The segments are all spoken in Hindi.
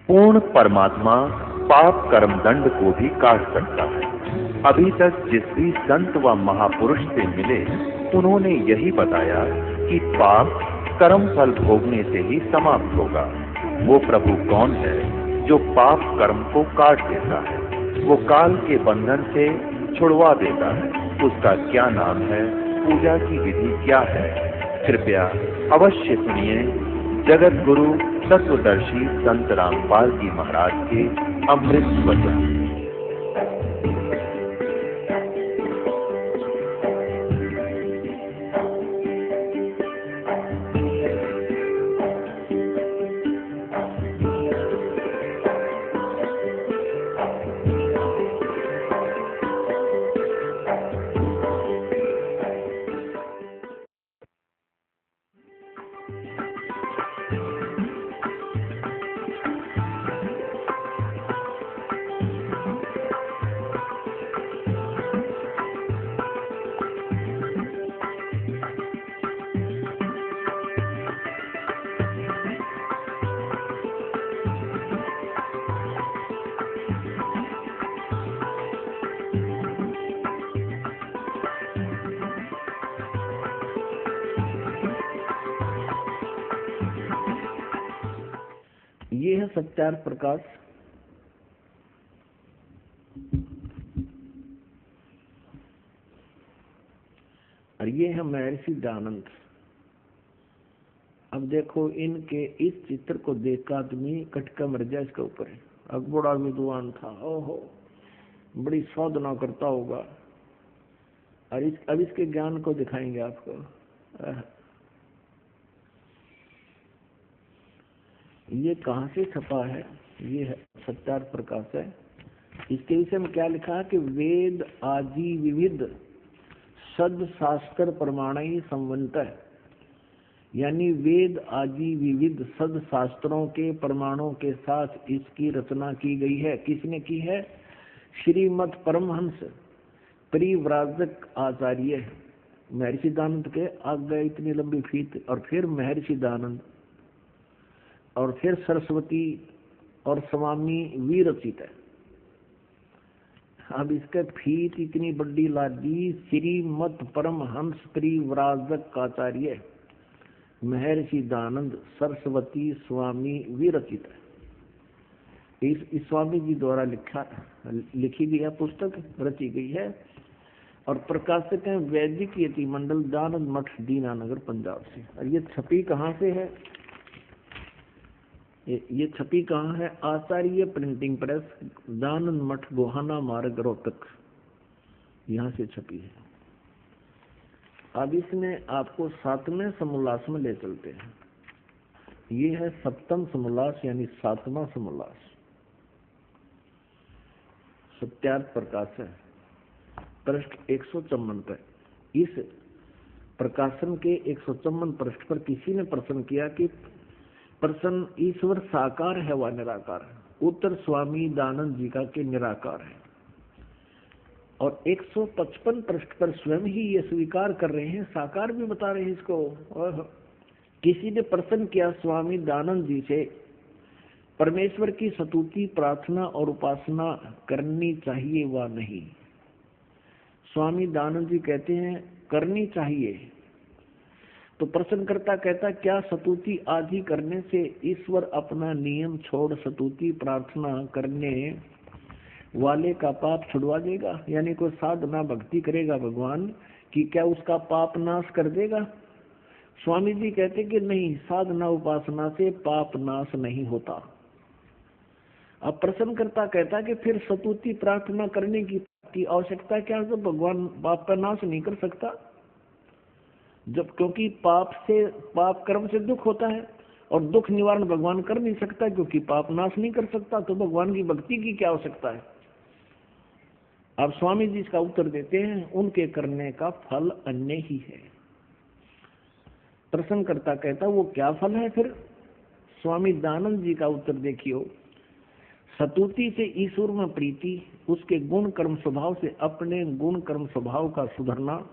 पूर्ण परमात्मा पाप कर्म दंड को भी काट सकता है। अभी तक जिस भी संत व महापुरुष से मिले उन्होंने यही बताया कि पाप कर्म फल भोगने से ही समाप्त होगा। वो प्रभु कौन है जो पाप कर्म को काट देता है, वो काल के बंधन से छुड़वा देता है। उसका क्या नाम है, पूजा की विधि क्या है? कृपया अवश्य सुनिए जगत गुरु तत्वदर्शी संत रामपाल जी महाराज के अमृत वचन। ये है सत्यार्थ प्रकाश। और ये है महर्षि दयानंद। अब देखो इनके इस चित्र को देख आदमी कटका मर जाए इसके ऊपर है। अकबरा विद्वान था, ओहो बड़ी साधना करता होगा। और अब इसके ज्ञान को दिखाएंगे आपको। ये कहाँ से छपा है? ये है सत्यार्थ प्रकाश है। इसके विषय में क्या लिखा है कि वेद आदि विविध सद शास्त्र प्रमाणी संवंत, यानी वेद आदि विविध सद शास्त्रों के प्रमाणों के साथ इसकी रचना की गई है। किसने की है? श्रीमद परमहंस परिव्राजक आचार्य महर्षि दयानंद के आगे इतनी लंबी फीत, और फिर महर्षि दयानंद, और फिर सरस्वती और स्वामी विरचित है। अब इसके फीत इतनी बड़ी लादी, श्रीमद परमहंस परिव्राजक आचार्य महर्षि दयानंद सरस्वती स्वामी विरचित है। इस स्वामी जी द्वारा लिखी गई है पुस्तक, रची गई है। और प्रकाशक है वैदिक यति मंडल दयानंद मठ दीनानगर पंजाब से। और ये छपी कहाँ से है? ये छपी कहाँ है? आचार्य प्रिंटिंग प्रेस, दयानंद मठ गोहाना मार्ग रोहतक, यहाँ से छपी है। अब इसमें आपको 7वें समोल्लास में ले चलते हैं। ये है 7वां समोल्लास, यानी 7वां समोल्लास सत्यार्थ प्रकाश है, पृष्ठ 154 पर। इस प्रकाशन के 154 पृष्ठ पर किसी ने प्रश्न किया कि प्रश्न ईश्वर साकार है व निराकार है? उत्तर स्वामी दयानंद जी का के निराकार है। और 155 पृष्ठ पर स्वयं ही ये स्वीकार कर रहे हैं, साकार भी बता रहे हैं इसको। और किसी ने प्रश्न किया स्वामी दयानंद जी से, परमेश्वर की स्तुति प्रार्थना और उपासना करनी चाहिए व नहीं? स्वामी दयानंद जी कहते हैं करनी चाहिए। तो प्रश्नकर्ता कहता क्या स्तुति आदि करने से ईश्वर अपना नियम छोड़ स्तुति प्रार्थना करने वाले का पाप छुड़वा देगा? यानी कोई साधना भक्ति करेगा भगवान की, क्या उसका पाप नाश कर देगा? स्वामी जी कहते कि नहीं, साधना उपासना से पाप नाश नहीं होता। अब प्रश्नकर्ता कहता कि फिर स्तुति प्रार्थना करने की आवश्यकता क्या है जब भगवान पाप का नाश नहीं कर सकता? जब क्योंकि पाप कर्म से दुख होता है, और दुख निवारण भगवान कर नहीं सकता क्योंकि पाप नाश नहीं कर सकता, तो भगवान की भक्ति की क्या आवश्यकता है? अब स्वामी जी इसका उत्तर देते हैं उनके करने का फल अन्य ही है। प्रश्नकर्ता कहता वो क्या फल है फिर? स्वामी दयानंद जी का उत्तर देखियो, स्तुति से ईश्वर में प्रीति, उसके गुण कर्म स्वभाव से अपने गुण कर्म स्वभाव का सुधरना,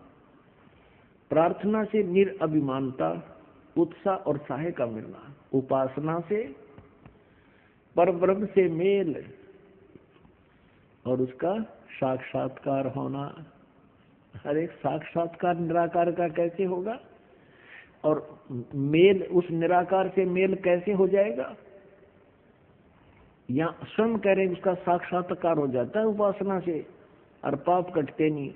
प्रार्थना से निरअभिमानता, उत्साह और सहाय का मिलना, उपासना से परब्रह्म से मेल और उसका साक्षात्कार होना। हर एक साक्षात्कार निराकार का कैसे होगा, और मेल उस निराकार से मेल कैसे हो जाएगा? या स्वयं कह रहे हैं उसका साक्षात्कार हो जाता है उपासना से, और पाप कटते नहीं।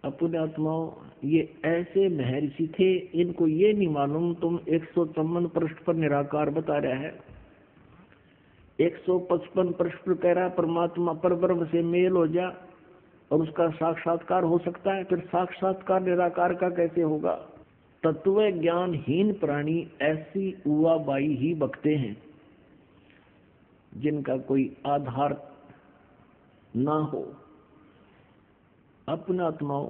अपने आत्माओं, ये ऐसे महर्षि थे, इनको ये नहीं मालूम तुम 154 पृष्ठ पर निराकार बता रहा है, 155 पृष्ठ पर कह रहा है परमात्मा परब्रह्म से मेल हो जा और उसका साक्षात्कार हो सकता है। फिर साक्षात्कार निराकार का कैसे होगा? तत्व ज्ञानहीन प्राणी ऐसी उवाबाई ही बकते हैं जिनका कोई आधार ना हो। अपने आत्माओं,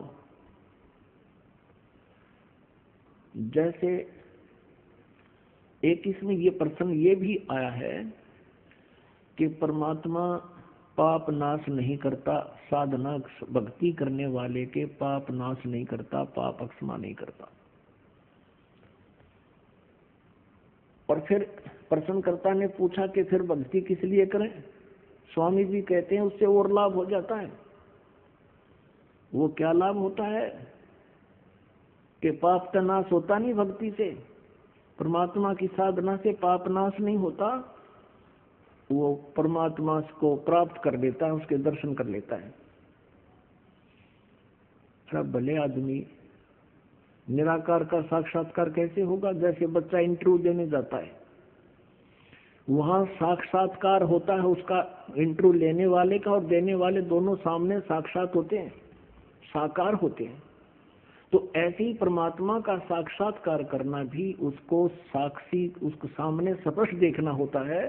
जैसे एक इसमें ये प्रसंग ये भी आया है कि परमात्मा पाप नाश नहीं करता, साधना भक्ति करने वाले के पाप नाश नहीं करता, पाप अक्षमा नहीं करता। और फिर प्रश्नकर्ता ने पूछा कि फिर भक्ति किस लिए करें? स्वामी जी कहते हैं उससे और लाभ हो जाता है। वो क्या लाभ होता है कि पाप का नाश होता नहीं भक्ति से, परमात्मा की साधना से पाप नाश नहीं होता, वो परमात्मा को प्राप्त कर लेता है, उसके दर्शन कर लेता है। सब भले आदमी, निराकार का साक्षात्कार कैसे होगा? जैसे बच्चा इंटरव्यू देने जाता है, वहां साक्षात्कार होता है उसका, इंटरव्यू लेने वाले का और देने वाले दोनों सामने साक्षात होते हैं, साकार होते हैं। तो ऐसे ही परमात्मा का साक्षात्कार करना भी उसको साक्षी, उसको सामने स्पष्ट देखना होता है,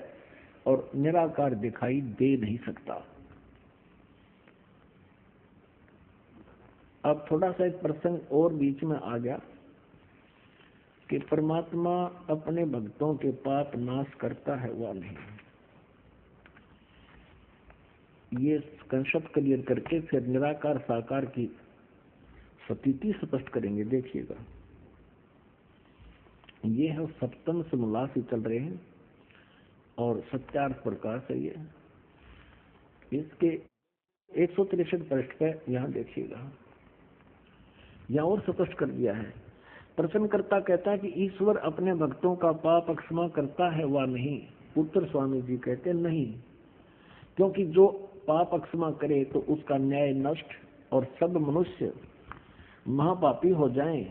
और निराकार दिखाई दे नहीं सकता। अब थोड़ा सा एक प्रसंग और बीच में आ गया कि परमात्मा अपने भक्तों के पाप नाश करता है वा नहीं। ये कंसेप्ट क्लियर करके फिर निराकार साकार की स्थिति स्पष्ट करेंगे। देखिएगा, ये है सप्तम समोल्लास ही चल रहे हैं और सत्यार्थ प्रकाश है ये। इसके 163 पृष्ठ पे यहाँ देखिएगा, यहाँ और स्पष्ट कर दिया है। प्रश्नकर्ता कहता है कि ईश्वर अपने भक्तों का पाप क्षमा करता है वा नहीं? उत्तर स्वामी जी कहते नहीं, क्योंकि जो पाप क्षमा करे तो उसका न्याय नष्ट और सब मनुष्य महापापी हो जाएं,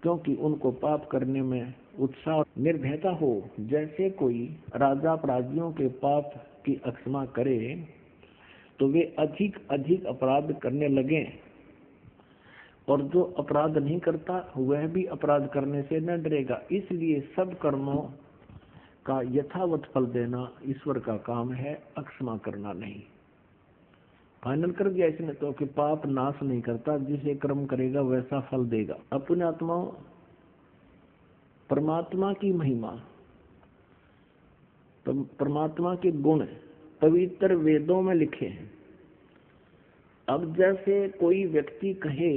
क्योंकि उनको पाप करने में उत्साह और निर्भयता हो। जैसे कोई राजा अपराधियों के पाप की क्षमा करे तो वे अधिक अधिक अपराध करने लगे, और जो अपराध नहीं करता वह भी अपराध करने से न डरेगा। इसलिए सब कर्मों का यथावत फल देना ईश्वर का काम है, अक्षमा करना नहीं। फाइनल कर दिया इसने तो कि पाप नाश नहीं करता, जिसे कर्म करेगा वैसा फल देगा। अपने आत्माओं, परमात्मा की महिमा, परमात्मा के गुण पवित्र वेदों में लिखे हैं। अब जैसे कोई व्यक्ति कहे,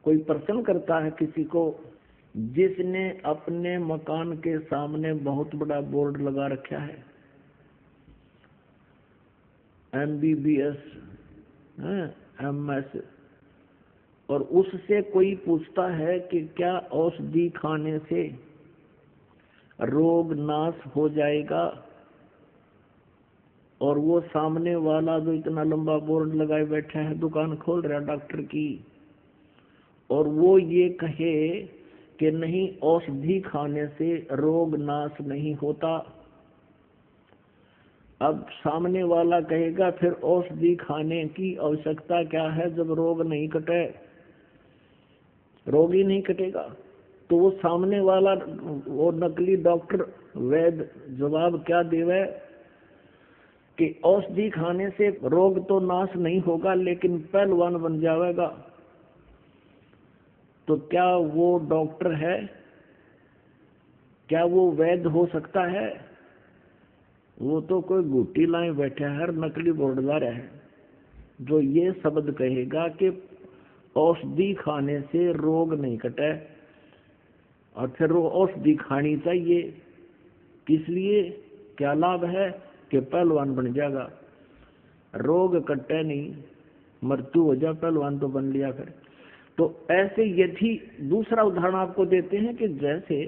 कोई प्रश्न करता है किसी को जिसने अपने मकान के सामने बहुत बड़ा बोर्ड लगा रखा है, MBBS MS, और उससे कोई पूछता है कि क्या औषधि खाने से रोग नाश हो जाएगा, और वो सामने वाला जो इतना लंबा बोर्ड लगाए बैठा है, दुकान खोल रहा है डॉक्टर की, और वो ये कहे कि नहीं औषधि खाने से रोग नाश नहीं होता, अब सामने वाला कहेगा फिर औषधि खाने की आवश्यकता क्या है जब रोग नहीं कटे, रोग ही नहीं कटेगा। तो वो सामने वाला, वो नकली डॉक्टर वैद्य जवाब क्या देवे कि औषधि खाने से रोग तो नाश नहीं होगा लेकिन पहलवान बन जाएगा। तो क्या वो डॉक्टर है? क्या वो वैद्य हो सकता है? वो तो कोई गुट्टी लाए बैठा है, नकली बोर्डदार है, जो ये शब्द कहेगा कि औषधि खाने से रोग नहीं कटे और फिर वो औषधि खानी चाहिए। किस लिए? क्या लाभ है? कि पहलवान बन जाएगा, रोग कटे नहीं, मृत्यु हो जाए, पहलवान तो बन लिया फिर। तो ऐसे यदि दूसरा उदाहरण आपको देते हैं कि जैसे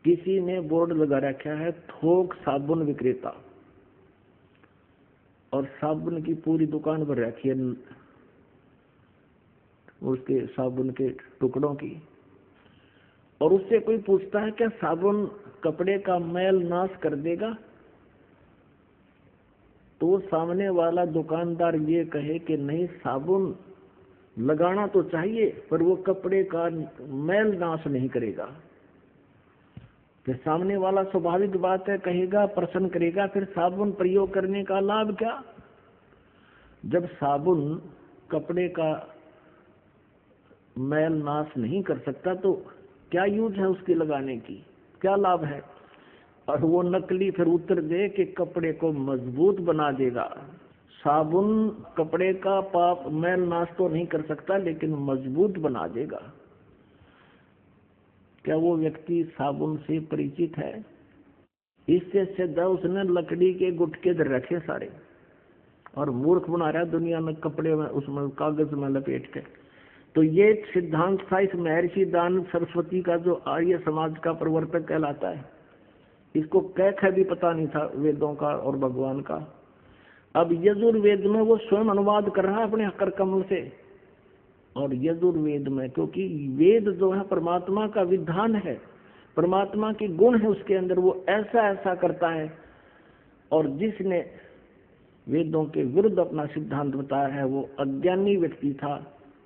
किसी ने बोर्ड लगा रखा है थोक साबुन विक्रेता, और साबुन की पूरी दुकान भर रखी है उसके साबुन के टुकड़ों की, और उससे कोई पूछता है क्या साबुन कपड़े का मैल नाश कर देगा? तो वो सामने वाला दुकानदार ये कहे कि नहीं, साबुन लगाना तो चाहिए पर वो कपड़े का मैल नाश नहीं करेगा। फिर सामने वाला स्वाभाविक बात है कहेगा, प्रश्न करेगा, फिर साबुन प्रयोग करने का लाभ क्या? जब साबुन कपड़े का मैल नाश नहीं कर सकता तो क्या यूज है उसके लगाने की, क्या लाभ है? और वो नकली फिर उत्तर दे कि कपड़े को मजबूत बना देगा। साबुन कपड़े का पाप मैल नाश तो नहीं कर सकता लेकिन मजबूत बना देगा। क्या वो व्यक्ति साबुन से परिचित है? इससे सीधा उसने लकड़ी के गुटके धर रखे सारे और मूर्ख बना रहा दुनिया में कपड़े में, उसमें कागज में लपेट के। तो ये सिद्धांत था इस महर्षि दानव सरस्वती का, जो आर्य समाज का प्रवर्तक कहलाता है। इसको कैख भी पता नहीं था वेदों का और भगवान का। अब यजुर्वेद में वो स्वयं अनुवाद कर रहा है अपने कर कमल से। और यजुर्वेद में, क्योंकि वेद जो है परमात्मा का विधान है, परमात्मा के गुण है उसके अंदर, वो ऐसा ऐसा करता है। और जिसने वेदों के विरुद्ध अपना सिद्धांत बताया है वो अज्ञानी व्यक्ति था,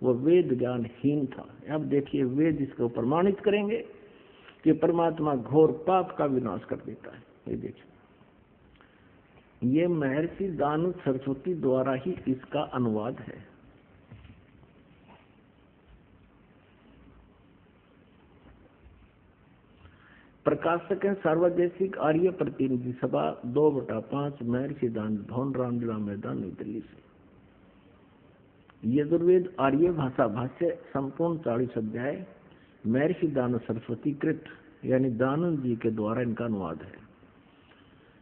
वो वेद ज्ञानहीन था। अब देखिए वेद इसको प्रमाणित करेंगे कि परमात्मा घोर पाप का विनाश कर देता है। ये देखिए, ये महर्षि दानव सरस्वती द्वारा ही इसका अनुवाद है। प्रकाशक है सार्वदेशिक आर्य प्रतिनिधि सभा 2/5 महर्षि दानव भवन, रामलीला मैदान, नई दिल्ली से। यजुर्वेद आर्य भाषा भाष्य संपूर्ण 40 अध्याय महर्षि दानव सरस्वती कृत यानी दानव जी के द्वारा इनका अनुवाद है।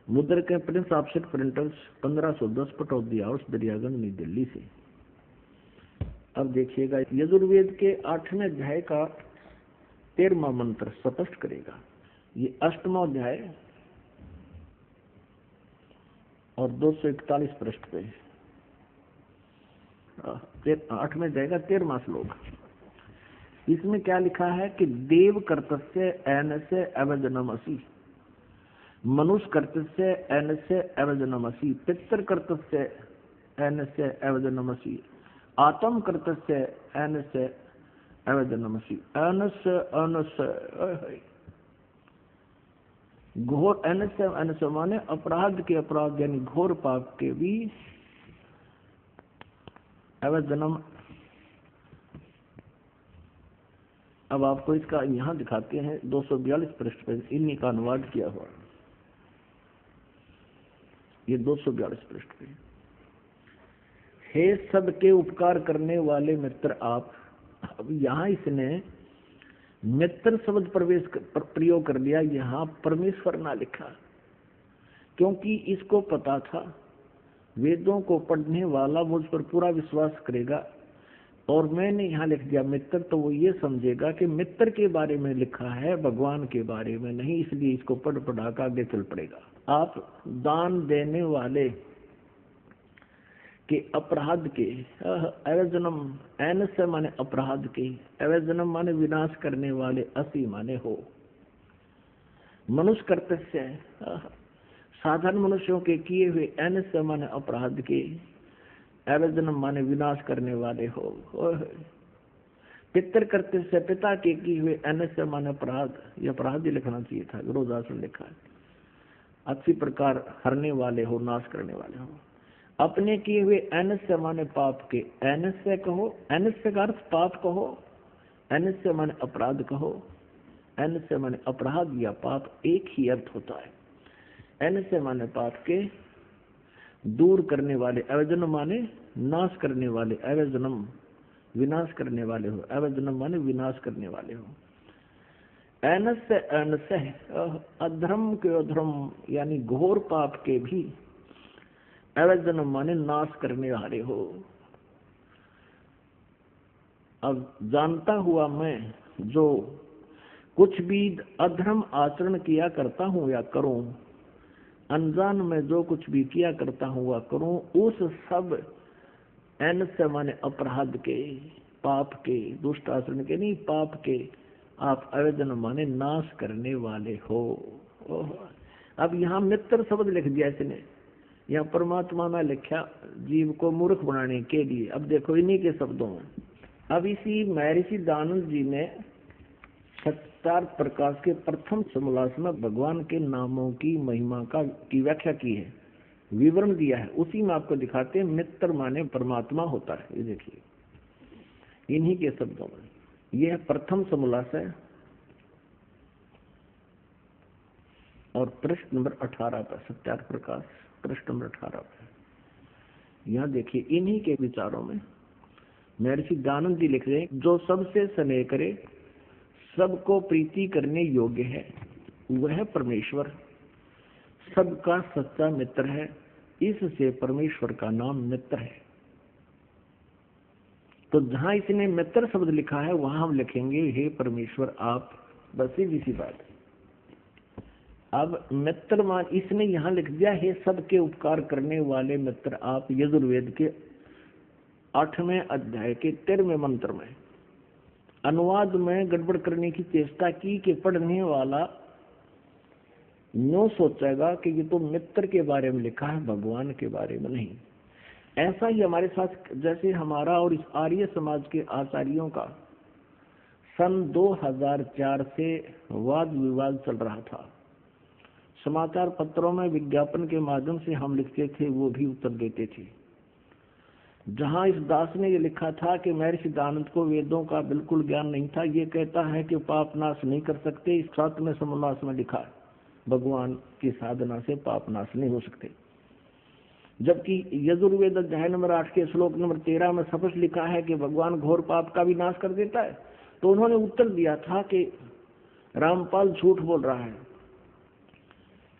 मुद्रक के Prince offset printers 1510 Pataudi house Daryaganj, नई दिल्ली से। अब देखिएगा यजुर्वेद के 8वें अध्याय का 13वां मंत्र स्पष्ट करेगा। ये 8वां अध्याय और 241 पृष्ठ पे 8वें अध्याय का 13वां श्लोक। इसमें क्या लिखा है कि देव कर्तस्य एनस्य अवजनमसि, मनुष्य कर्तस्य एनस्य अवजनमसि, पितृ कर्तस्य एनस्य अवजनमसि, आत्म कर्तस्य एनस्य अवजनमसि। एनस्य अनस्य घोर, एनस्य अनस्य माने अपराध के अपराध यानी घोर पाप के भी अवजनम। अब आपको इसका यहाँ दिखाते हैं 242 पृष्ठ पर इन्हीं का अनुवाद किया हुआ। ये 242 पृष्ठ पे। हे सबके उपकार करने वाले मित्र आप। अब यहाँ इसने मित्र शब्द प्रयोग कर लिया, यहाँ परमेश्वर ना लिखा, क्योंकि इसको पता था वेदों को पढ़ने वाला मुझ पर पूरा विश्वास करेगा। और मैंने यहाँ लिख दिया मित्र, तो वो ये समझेगा कि मित्र के बारे में लिखा है, भगवान के बारे में नहीं, इसलिए इसको पढ़ पढ़ा कर आगे चल पड़ेगा। आप दान देने वाले के अपराध के, अवजनम एन से माने अपराध के, अवजनम माने विनाश करने वाले, असी माने हो, मनुष्य कर्तव्य साधारण मनुष्यों के किए हुए, एन से माने अपराध के, अवजनम माने विनाश करने वाले हो। पितर कर्तव्य से पिता के किए हुए, एन से माने अपराध, ये अपराध ही लिखना चाहिए था, गुरुदास ने लिखा है। अच्छी प्रकार हरने वाले हो, नाश करने वाले हो। अपने किए हुए, एन से माने पाप के, एन से कहो, एन से का अर्थ पाप कहो, एन से माने अपराध कहो, एन से माने अपराध या पाप एक ही अर्थ होता है। एन से माने पाप के दूर करने वाले, अवजनम माने नाश करने वाले, अवजनम विनाश करने वाले हो, अवजनम माने विनाश करने वाले हो। एनस एनस अधर्म के अधर्म यानी घोर पाप के भी अवैधन माने नाश करने वाले हो। अब जानता हुआ मैं जो कुछ भी अधर्म आचरण किया करता हूँ या करूं, अनजान में जो कुछ भी किया करता हूँ या करूं, उस सब एन से माने अपराध के, पाप के, दुष्ट आचरण के नहीं, पाप के आप अवैधन माने नाश करने वाले हो। अब यहाँ मित्र शब्द लिख दिया इसने, यहाँ परमात्मा ने लिखा जीव को मूर्ख बनाने के लिए। अब देखो इन्हीं के शब्दों में, अब इसी महर्षि दानंद जी ने सत्यार्थ प्रकाश के प्रथम समोल्लास में भगवान के नामों की महिमा की व्याख्या की है, विवरण दिया है। उसी में आपको दिखाते हैं मित्र माने परमात्मा होता है। ये देखिए इन्हीं के शब्दों में, यह प्रथम समोल्लास है और पृष्ठ नंबर 18 पर, सत्यार्थ प्रकाश पृष्ठ नंबर 18 पर। यहाँ देखिए इन्हीं के विचारों में महर्षि दानंद जी लिख रहे हैं, जो सबसे स्नेह करे, सबको प्रीति करने योग्य है, वह परमेश्वर सबका सच्चा मित्र है। इससे परमेश्वर का नाम मित्र है। तो जहां इसने मित्र शब्द लिखा है वहां हम लिखेंगे हे परमेश्वर आप, बस सीधी सी बात। अब मित्र मान इसने यहाँ लिख दिया हे सबके उपकार करने वाले मित्र आप, यजुर्वेद के 8वें अध्याय के 13वें मंत्र में। अनुवाद में गड़बड़ करने की चेष्टा की कि पढ़ने वाला यूं सोचेगा कि ये तो मित्र के बारे में लिखा है, भगवान के बारे में नहीं। ऐसा ही हमारे साथ, जैसे हमारा और इस आर्य समाज के आचार्यों का सन 2004 से वाद विवाद चल रहा था। समाचार पत्रों में विज्ञापन के माध्यम से हम लिखते थे, वो भी उत्तर देते थे। जहां इस दास ने ये लिखा था कि महर्षि दानंद को वेदों का बिल्कुल ज्ञान नहीं था, ये कहता है कि पाप नाश नहीं कर सकते। इस 7वें समोल्लास में लिखा है भगवान की साधना से पाप नाश नहीं हो सकते। जबकि यजुर्वेद अध्याय नंबर 8 के श्लोक नंबर 13 में स्पष्ट लिखा है कि भगवान घोर पाप का भी नाश कर देता है। तो उन्होंने उत्तर दिया था कि रामपाल झूठ बोल रहा है।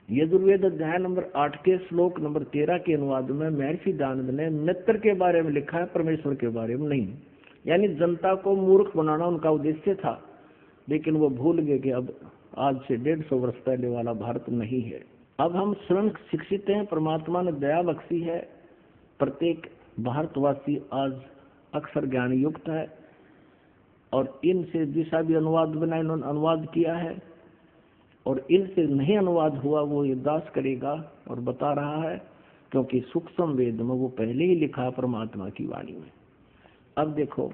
यजुर्वेद अध्याय नंबर 8 के श्लोक नंबर 13 के अनुवाद में महर्षि दानंद ने मित्र के बारे में लिखा है, परमेश्वर के बारे में नहीं। यानी जनता को मूर्ख बनाना उनका उद्देश्य था, लेकिन वो भूल गए कि अब आज से 150 वर्ष पहले वाला भारत नहीं है। अब हम स्वयं शिक्षित हैं, परमात्मा ने दया बख्शी है, प्रत्येक भारतवासी आज अक्षर ज्ञान युक्त है और इनसे जिसा भी अनुवाद बना इन्होंने अनुवाद किया है, और इनसे नहीं अनुवाद हुआ वो ये दास करेगा और बता रहा है, क्योंकि सूक्ष्म वेद में वो पहले ही लिखा परमात्मा की वाणी में। अब देखो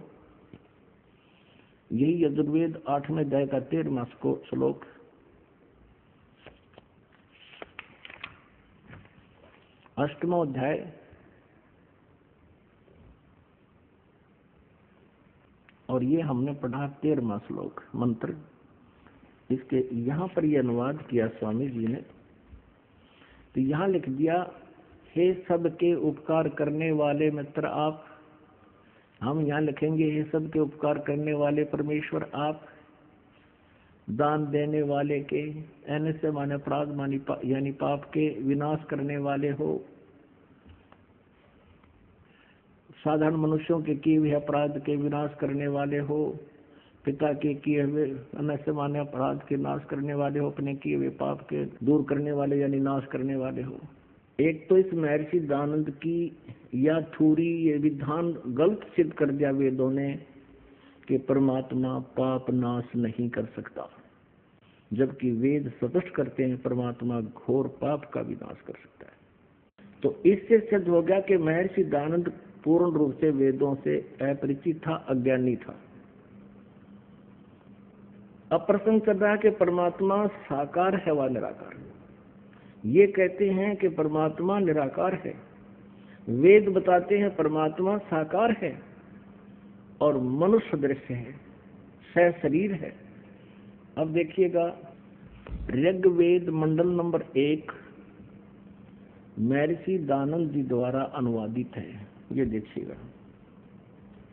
यही यजुर्वेद 8वें अध्याय का 13वां श्लोक, अष्टवां अध्याय और ये हमने पढ़ा 13वां श्लोक मंत्र। इसके यहाँ पर ये अनुवाद किया स्वामी जी ने, तो यहाँ लिख दिया हे सबके उपकार करने वाले मित्र आप। हम यहाँ लिखेंगे हे सबके उपकार करने वाले परमेश्वर आप, दान देने वाले के, एन से माने अपराध यानी पाप के विनाश करने वाले हो, साधारण मनुष्यों के किए हुए अपराध के विनाश करने वाले हो, पिता के किए हुए अनैसे माने अपराध के नाश करने वाले हो, अपने किए हुए पाप के दूर करने वाले यानी नाश करने वाले हो। एक तो इस महर्षि दानंद की या थोड़ी ये विधान गलत सिद्ध कर दिया वेदों ने कि परमात्मा पाप नाश नहीं कर सकता, जबकि वेद स्पष्ट करते हैं परमात्मा घोर पाप का भी नाश कर सकता है। तो इससे सिद्ध हो गया कि महर्षि दानंद पूर्ण रूप से वेदों से अपरिचित था, अज्ञानी था। अब प्रश्न चल रहा है कि परमात्मा साकार है व निराकार। ये कहते हैं कि परमात्मा निराकार है, वेद बताते हैं परमात्मा साकार है और मनुष्य दृश्य है, सशरीर है। अब देखिएगा ऋग्वेद मंडल नंबर 1 महर्षि दानंद जी द्वारा अनुवादित है। ये देखिएगा,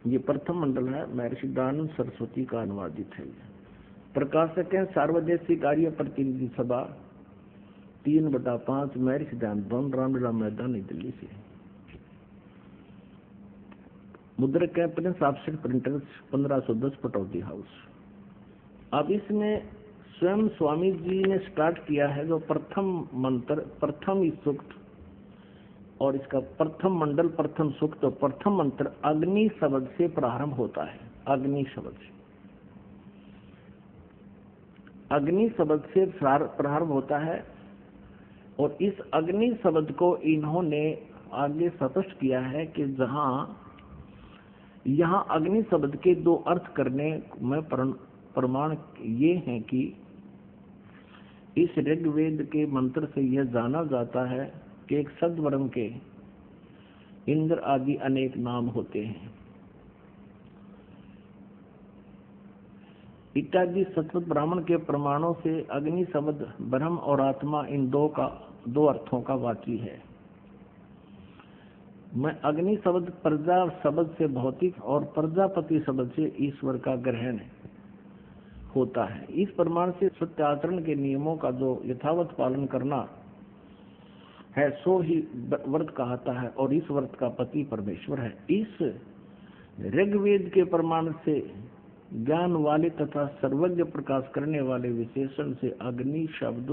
ये प्रथम मंडल है, महर्षि दानंद सरस्वती का अनुवादित है। प्रकाशक हैं सार्वदेशिक आर्य प्रतिनिधि सभा 3/5 महर्षि ध्यानचंद रामलीला मैदान नई दिल्ली से। मुद्रक है Prince offset printers 1510 Pataudi house. अब इसमें स्वयं स्वामी जी ने स्टार्ट किया है जो प्रथम मंत्र, प्रथम सूक्त और इसका प्रथम मंडल, प्रथम सूक्त और प्रथम मंत्र अग्नि शब्द से प्रारंभ होता है। अग्नि शब्द से, अग्नि शब्द से प्रारंभ होता है और इस अग्नि शब्द को इन्होंने आगे स्पष्ट किया है कि यहाँ अग्नि शब्द के दो अर्थ करने में प्रमाण ये हैं कि इस ऋग्वेद के मंत्र से यह जाना जाता है कि एक सद्वर्ण के इंद्र आदि अनेक नाम होते हैं इत्यादि। संस्कृत ब्राह्मण के प्रमाणों से अग्नि शब्द ब्रह्म और आत्मा इन दो अर्थों का वाची है। मैं अग्नि शब्द प्रजा शब्द से भौतिक और प्रजापति शब्द से ईश्वर का ग्रहण होता है। इस प्रमाण से सत्याचरण के नियमों का जो यथावत पालन करना है सो ही व्रत कहता है और इस व्रत का पति परमेश्वर है। इस ऋग्वेद के प्रमाण से ज्ञान वाले तथा सर्वज्ञ प्रकाश करने वाले विशेषण से अग्नि शब्द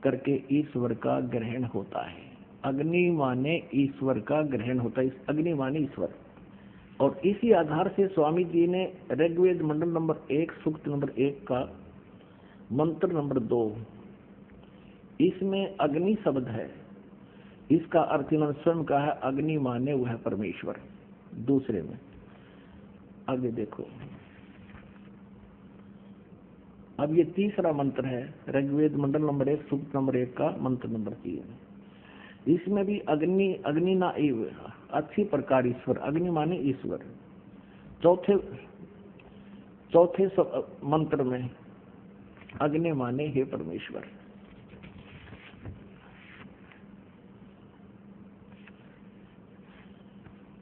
करके ईश्वर का ग्रहण होता है। अग्नि माने ईश्वर का ग्रहण होता है, अग्नि माने ईश्वर। और इसी आधार से स्वामी जी ने ऋग्वेद मंडल नंबर 1 सूक्त नंबर 1 का मंत्र नंबर 2 इसमें अग्नि शब्द है, इसका अर्थ इन्होंने स्वयं कहा है अग्नि माने वह परमेश्वर। दूसरे में आगे देखो, अब ये तीसरा मंत्र है ऋग्वेद मंडल नंबर 1 सूक्त नंबर 1 का मंत्र नंबर 3। इसमें भी अग्नि ना अच्छी प्रकार ईश्वर, अग्नि माने ईश्वर। चौथे मंत्र में अग्नि माने हे परमेश्वर।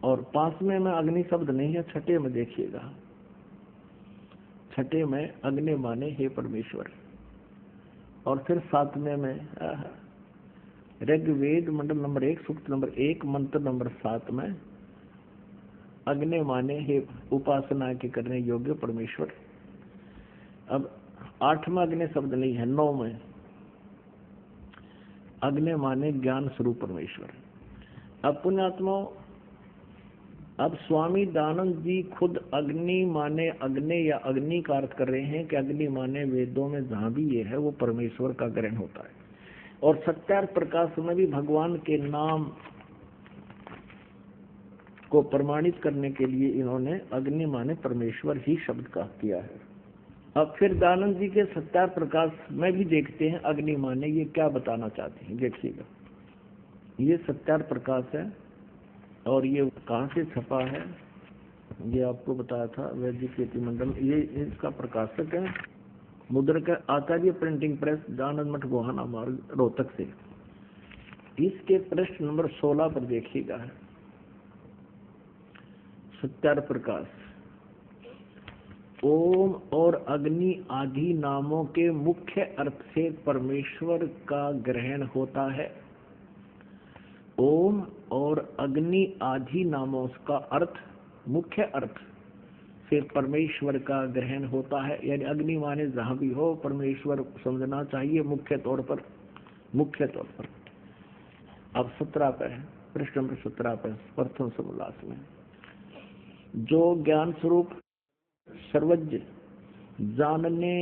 और 5वें में अग्नि शब्द नहीं है, छठे में देखिएगा, छठे में अग्नि माने हे परमेश्वर। और फिर 7वें में ऋग्वेद मंडल नंबर 1 सूक्त नंबर 1 मंत्र नंबर 7 में अग्नि माने हे उपासना के करने योग्य परमेश्वर। अब 8वां अग्नि शब्द नहीं है, 9 में अग्नि माने ज्ञान स्वरूप परमेश्वर। अब पुण्यात्मा, अब स्वामी दयानंद जी खुद अग्नि माने अग्नि या अग्नि का अर्थ कर रहे हैं कि अग्नि माने वेदों में जहां भी ये है वो परमेश्वर का ग्रहण होता है। और सत्यार्थ प्रकाश में भी भगवान के नाम को प्रमाणित करने के लिए इन्होंने अग्नि माने परमेश्वर ही शब्द का किया है। अब फिर दयानंद जी के सत्यार्थ प्रकाश में भी देखते हैं अग्नि माने ये क्या बताना चाहते हैं। देखिएगा, ये सत्यार्थ प्रकाश है और ये कहाँ से छपा है ये आपको बताया था, वैदिक कीर्ति मंडल। ये इसका प्रकाशक है मुद्रक आचार्य प्रिंटिंग प्रेस, दयानंद मठ गोहाना मार्ग, रोहतक से। इसके पृष्ठ नंबर 16 पर देखिएगा, सत्यार्थ प्रकाश। ओम और अग्नि आदि नामों के मुख्य अर्थ से परमेश्वर का ग्रहण होता है। ओम और अग्नि आदि नामों का अर्थ, मुख्य अर्थ से परमेश्वर का ग्रहण होता है। यानी अग्नि माने जहां भी हो परमेश्वर समझना चाहिए मुख्य तौर पर। अब 17 पे है, पृष्ठ नंबर 17 पे प्रथम समोल्लास में, जो ज्ञान स्वरूप सर्वज्ञ जानने,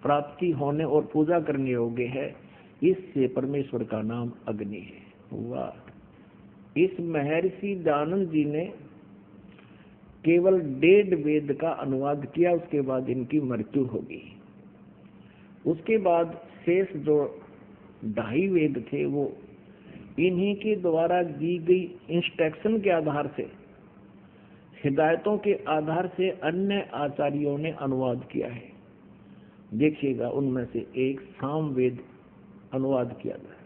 प्राप्ति होने और पूजा करने योग्य है, इससे परमेश्वर का नाम अग्नि है। वाह! इस महर्षि दयानंद जी ने केवल 1.5 वेद का अनुवाद किया, उसके बाद इनकी मृत्यु होगी। उसके बाद शेष जो 2.5 वेद थे वो इन्हीं के द्वारा दी गई इंस्ट्रक्शन के आधार से, हिदायतों के आधार से अन्य आचार्यों ने अनुवाद किया है। देखिएगा, उनमें से एक सामवेद अनुवाद किया गया।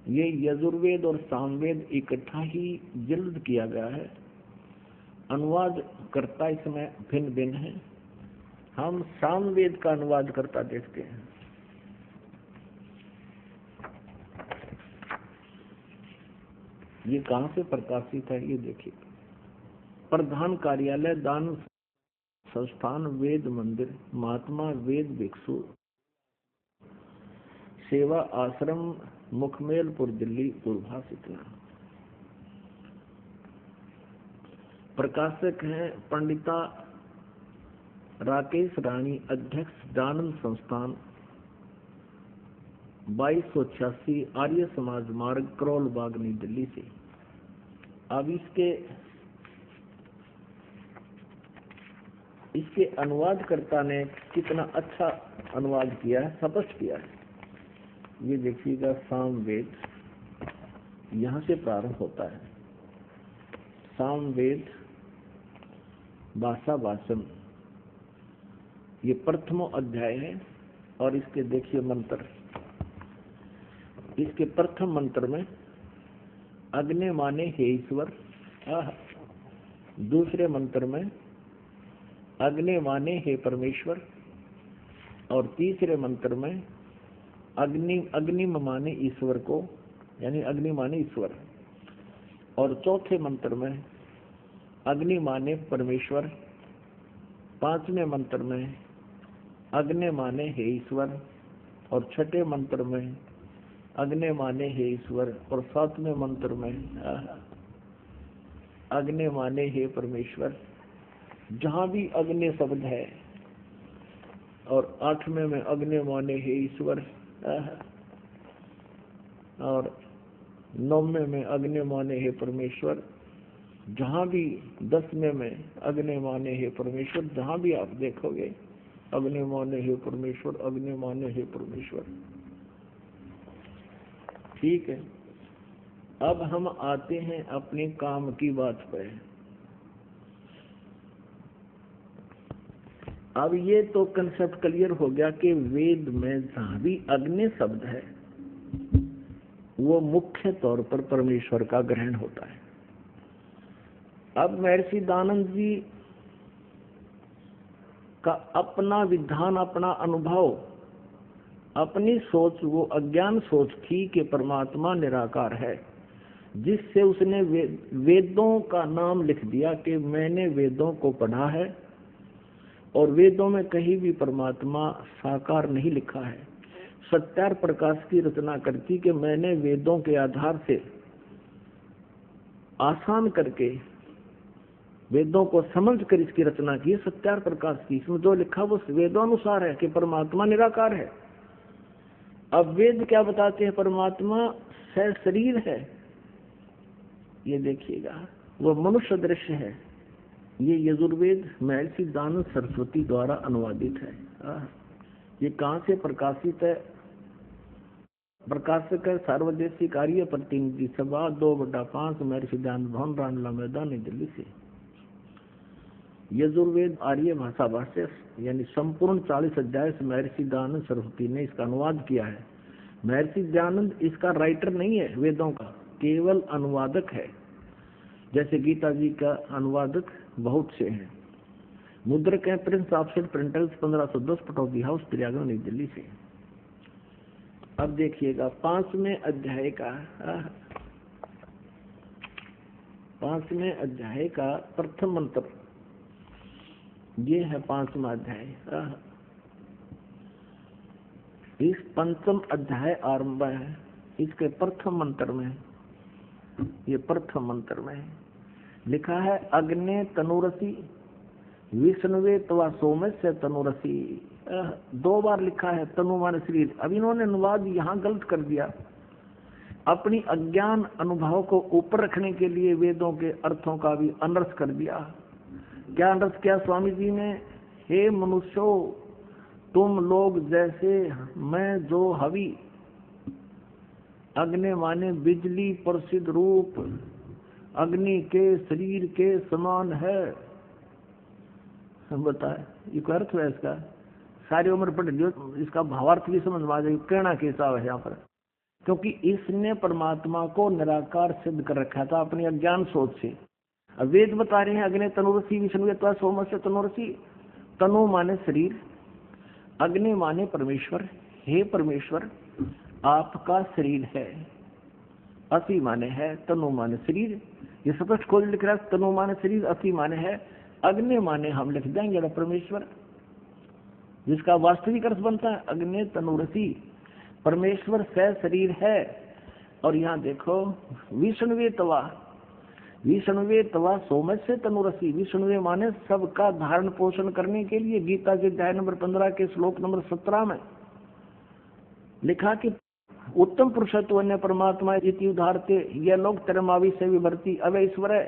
ये यजुर्वेद और सामवेद इकट्ठा ही जल्द किया गया है अनुवाद करता इसमें भिन्न भिन्न है। हम सामवेद का अनुवाद करता देखते हैं। ये कहाँ से प्रकाशित है ये देखिए। प्रधान कार्यालय दान संस्थान वेद मंदिर महात्मा वेद भिक्षु सेवा आश्रम मुखमेलपुर दिल्ली दूरभाष इतना। प्रकाशक हैं पंडिता राकेश रानी अध्यक्ष दानंद संस्थान 2286 आर्य समाज मार्ग करोल बाग नई दिल्ली से। अब इसके अनुवादकर्ता ने कितना अच्छा अनुवाद किया है, स्पष्ट किया है। ये देखिएगा सामवेद यहाँ से प्रारंभ होता है। सामवेद भाषा वाचन ये प्रथमो अध्याय है और इसके देखिए मंत्र। इसके प्रथम मंत्र में अग्नि माने हे ईश्वर, दूसरे मंत्र में अग्नि माने हे परमेश्वर और तीसरे मंत्र में अग्नि माने ईश्वर को, यानी अग्नि माने ईश्वर, और चौथे मंत्र में अग्नि माने परमेश्वर, पांचवें मंत्र में अग्नि माने हे ईश्वर और छठे मंत्र में अग्नि माने हे ईश्वर और सातवें मंत्र में अग्नि माने हे परमेश्वर। जहां भी अग्नि शब्द है और आठवें में अग्नि माने हे ईश्वर और नौवें में अग्नि माने हे परमेश्वर, जहां भी 10वें में अग्नि माने हे परमेश्वर, जहां भी आप देखोगे अग्नि माने हे परमेश्वर, अग्नि माने हे परमेश्वर। ठीक है, अब हम आते हैं अपने काम की बात पर। अब ये तो कंसेप्ट क्लियर हो गया कि वेद में जहां भी अग्नि शब्द है वो मुख्य तौर पर परमेश्वर का ग्रहण होता है। अब महर्षि दानंद जी का अपना विधान, अपना अनुभव, अपनी सोच, वो अज्ञान सोच थी कि परमात्मा निराकार है, जिससे उसने वेदों का नाम लिख दिया कि मैंने वेदों को पढ़ा है और वेदों में कहीं भी परमात्मा साकार नहीं लिखा है। सत्यार प्रकाश की रचना करती कि मैंने वेदों के आधार से आसान करके वेदों को समझ कर इसकी रचना की। सत्यार प्रकाश की इसमें जो लिखा वो वेदोनुसार है कि परमात्मा निराकार है। अब वेद क्या बताते हैं? परमात्मा शरीर है। ये देखिएगा वो मनुष्य दृश्य है। ये यजुर्वेद महर्षि दानंद सरस्वती द्वारा अनुवादित है। ये कहाँ से प्रकाशित है? प्रकाशक है सार्वदेशिक कार्य प्रतिनिधि सभा 2/5 महर्षि दानंद भवन रामला मैदान नई दिल्ली से। यजुर्वेद आर्य भाषा भाष्य यानी संपूर्ण 40 अध्याय से महर्षि दानंद सरस्वती ने इसका अनुवाद किया है। महर्षि दानंद इसका राइटर नहीं है, वेदों का केवल अनुवादक है। जैसे गीता जी का अनुवादक बहुत से हैं। मुद्रक है Prince offset printers 1510 Pataudi house Prayagraj नई दिल्ली से। अब देखिएगा 5वें अध्याय का प्रथम मंत्र। ये है 5वां अध्याय। इस 5वां अध्याय आरंभ है इसके प्रथम मंत्र में। ये प्रथम मंत्र में लिखा है अग्ने तनुरसी विष्णुवे तवा सोमे से तनुरसी। 2 बार लिखा है तनु माने शरीर। अब इन्होंने अनुवाद यहाँ गलत कर दिया। अपनी अज्ञान अनुभव को ऊपर रखने के लिए वेदों के अर्थों का भी अनर्थ कर दिया। क्या अनर्थ किया स्वामी जी ने? हे मनुष्यो, तुम लोग जैसे मैं जो हवि, अग्नि माने बिजली प्रसिद्ध रूप, अग्नि के शरीर के समान है। हम बताए ये क्या अर्थ है इसका? सारी उम्र पढ़ लियो, इसका भावार्थ भी समझ में आ जाएगी। कहना कैसा है यहाँ पर? क्योंकि इसने परमात्मा को निराकार सिद्ध कर रखा था अपनी अज्ञान सोच से। अब वेद बता रहे हैं अग्नि तनुरसी विष्णु त्वा सोमस्य तनुरसी। तनु माने शरीर, अग्नि माने परमेश्वर। हे परमेश्वर आपका शरीर है, असी माने है, तनु माने शरीर। ये स्पष्ट खोज लिख रहा है, तनु माने शरीर, असी माने है, अग्नि माने हम लिख देंगे परमेश्वर, जिसका वास्तविक अर्थ बनता है अग्नि तनुरसी, परमेश्वर से शरीर है। और यहाँ देखो विष्णुवे तवा, विष्णुवे तवा सोमस्य तनुरसी। विष्णुवे माने सबका धारण पोषण करने के लिए। गीता के अध्याय नंबर 15 के श्लोक नंबर 17 में लिखा कि उत्तम पुरुषत्व अन्य परमात्मा इति उदाहरते, यह लोग तरमावी से विभर्ती अव ईश्वर है।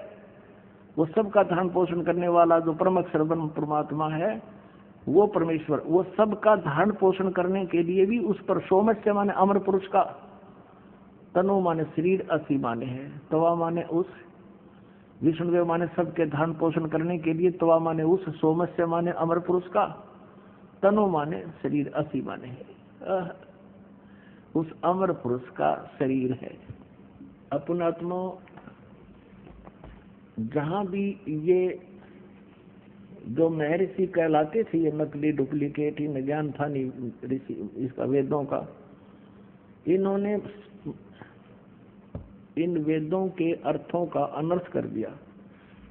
वो सबका धारण पोषण करने वाला जो परम अक्षर ब्रह्म परमात्मा है वो परमेश्वर, वो सबका धारण पोषण करने के लिए भी उस पर सोमस्य माने अमर पुरुष का, तनु माने शरीर, असी माने है, तवा माने उस, विष्णुदेव माने सबके धारण पोषण करने के लिए, तवा माने उस, सोमस्य माने अमर पुरुष का, तनु माने शरीर, असी माने है उस अमर पुरुष का शरीर है। अपनात्मा जहां भी ये जो महर्षि कहलाते थे, ये नकली डुप्लीकेट ही न ज्ञान था नहीं ऋषि इसका वेदों का, इन्होंने इन वेदों के अर्थों का अनर्थ कर दिया।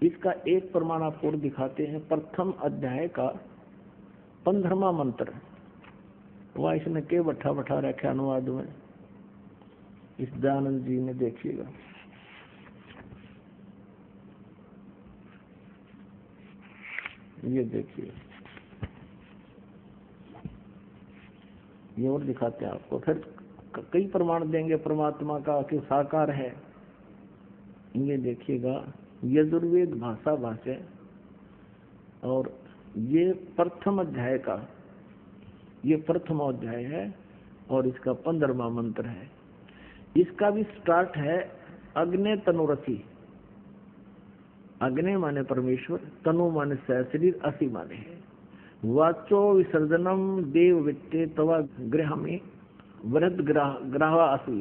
इसका एक प्रमाण आपको दिखाते हैं। प्रथम अध्याय का 15वां मंत्र, वह इसने के बैठा बैठा रखे अनुवाद में, इस दयानंद जी ने, देखिएगा। ये देखिए, ये और दिखाते हैं आपको। फिर कई प्रमाण देंगे परमात्मा का कि साकार है। ये देखिएगा, यजुर्वेद भाषा भाष्य, और ये प्रथम अध्याय का, ये प्रथम अध्याय है और इसका 15वां मंत्र है। इसका भी स्टार्ट है अग्नि तनुरसी। अग्नि माने परमेश्वर, तनु माने शरीर, असी माने है। वाचो विसर्जनम देव वित्ते तवा गृह में वृद्ध ग्राह असी।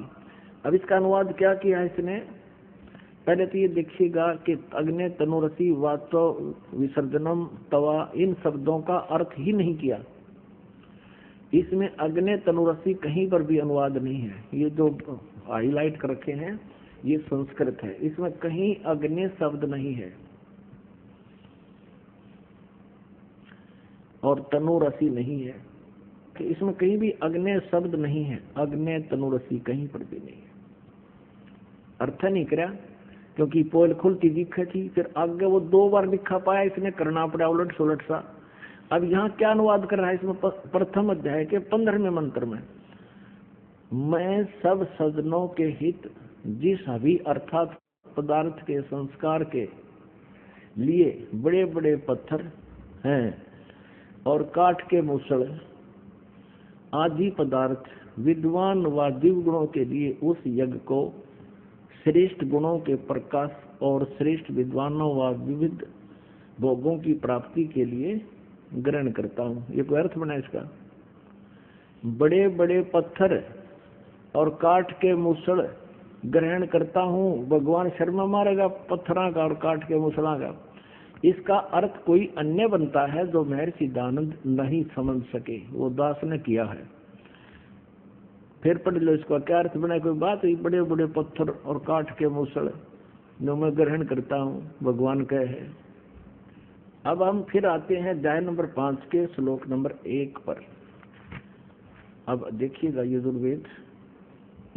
अब इसका अनुवाद क्या किया है इसने? पहले तो ये देखिएगा कि अग्नि तनुरसी वाचो विसर्जनम तवा, इन शब्दों का अर्थ ही नहीं किया। इसमें अग्नि तनुरसी कहीं पर भी अनुवाद नहीं है। ये जो हाईलाइट कर रखे हैं ये संस्कृत है, इसमें कहीं अग्नि शब्द नहीं है और तनुरसी नहीं है, कि इसमें कहीं भी अग्नि शब्द नहीं है। अग्नि तनुरसी कहीं पर भी नहीं है। अर्थ नहीं करा, क्योंकि पोल खुलती दिखे थी, फिर आगे वो 2 बार लिखा पाया, इसने करना पड़ा उलट सुलट सा। अब यहाँ क्या अनुवाद कर रहा है? इसमें प्रथम अध्याय के 15वें मंत्र में, मैं सब सज्जनों के हित जिस अभी अर्थात पदार्थ के संस्कार के लिए बड़े बड़े पत्थर हैं और काठ के मूसल आदि पदार्थ विद्वान व दिव्य गुणों के लिए उस यज्ञ को श्रेष्ठ गुणों के प्रकाश और श्रेष्ठ विद्वानों व विविध भोगों की प्राप्ति के लिए ग्रहण करता हूँ। ये कोई अर्थ बना इसका? बड़े बड़े पत्थर और काठ के मूसल ग्रहण करता हूँ। भगवान शर्मा मारेगा पत्थरा का और काठ के मूसला का। इसका अर्थ कोई अन्य बनता है जो महर्षि दयानंद नहीं समझ सके, वो दास ने किया है। फिर पढ़ लो इसका क्या अर्थ बना। कोई बात है, बड़े बड़े पत्थर और काठ के मूसल जो मैं ग्रहण करता हूँ, भगवान कहे। अब हम फिर आते हैं अध्याय नंबर 5 के श्लोक नंबर 1 पर। अब देखिएगा यजुर्वेद,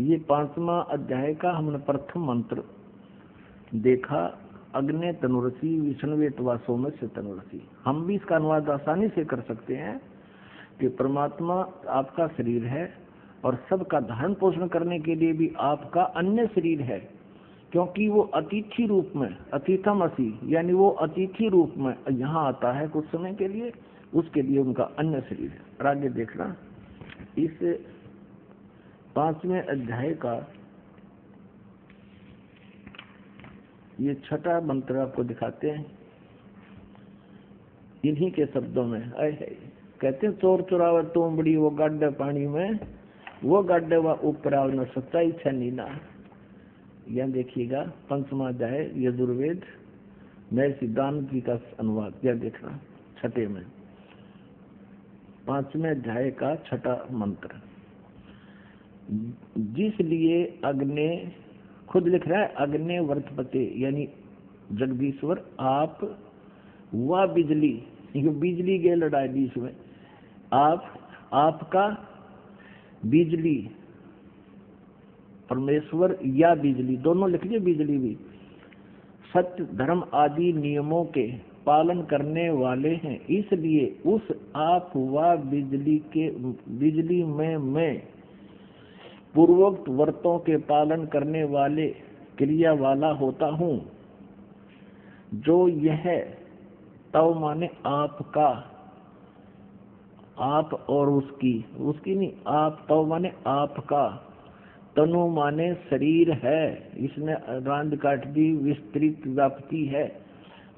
ये 5वां अध्याय का हमने प्रथम मंत्र देखा, अग्नि तनुरसी विष्णुवे तवा सोमस्य तनुरसी। हम भी इसका अनुवाद आसानी से कर सकते हैं कि परमात्मा आपका शरीर है और सबका धारण पोषण करने के लिए भी आपका अन्य शरीर है, क्योंकि वो अतिथि रूप में, अतिथम असी, यानी वो अतिथि रूप में यहाँ आता है कुछ समय के लिए, उसके लिए उनका अन्य शरीर है। और आगे देखना, इस 5वें अध्याय का ये 6ठा मंत्र आपको दिखाते हैं इन्हीं के शब्दों में। कहते हैं चोर चुरावर तुम बड़ी वो गाड्डे पानी में, वो गाड्डे व ऊपर न सच्चाई छनी ना। यह देखिएगा 5वां अध्याय यजुर्वेद महर्षि दानव जी का अनुवाद यह देखना छठे में 5वें अध्याय का छठा मंत्र। जिसलिए अग्ने खुद लिख रहा है, अग्ने वर्तपते यानी जगदीश्वर आप व बिजली, बिजली के लड़ाई बीच में आप, आपका बिजली परमेश्वर या बिजली दोनों लिख लिए, बिजली भी सत्य धर्म आदि नियमों के पालन करने वाले हैं। इसलिए उस आप व बिजली में मैं पूर्वोक्त व्रतों के पालन करने वाले क्रिया वाला होता हूँ। जो यह तव माने आपका, आप और उसकी नहीं, आप तव माने आपका, तनु माने शरीर है, इसने रांद काट दी, विस्तृत व्याप्ति है।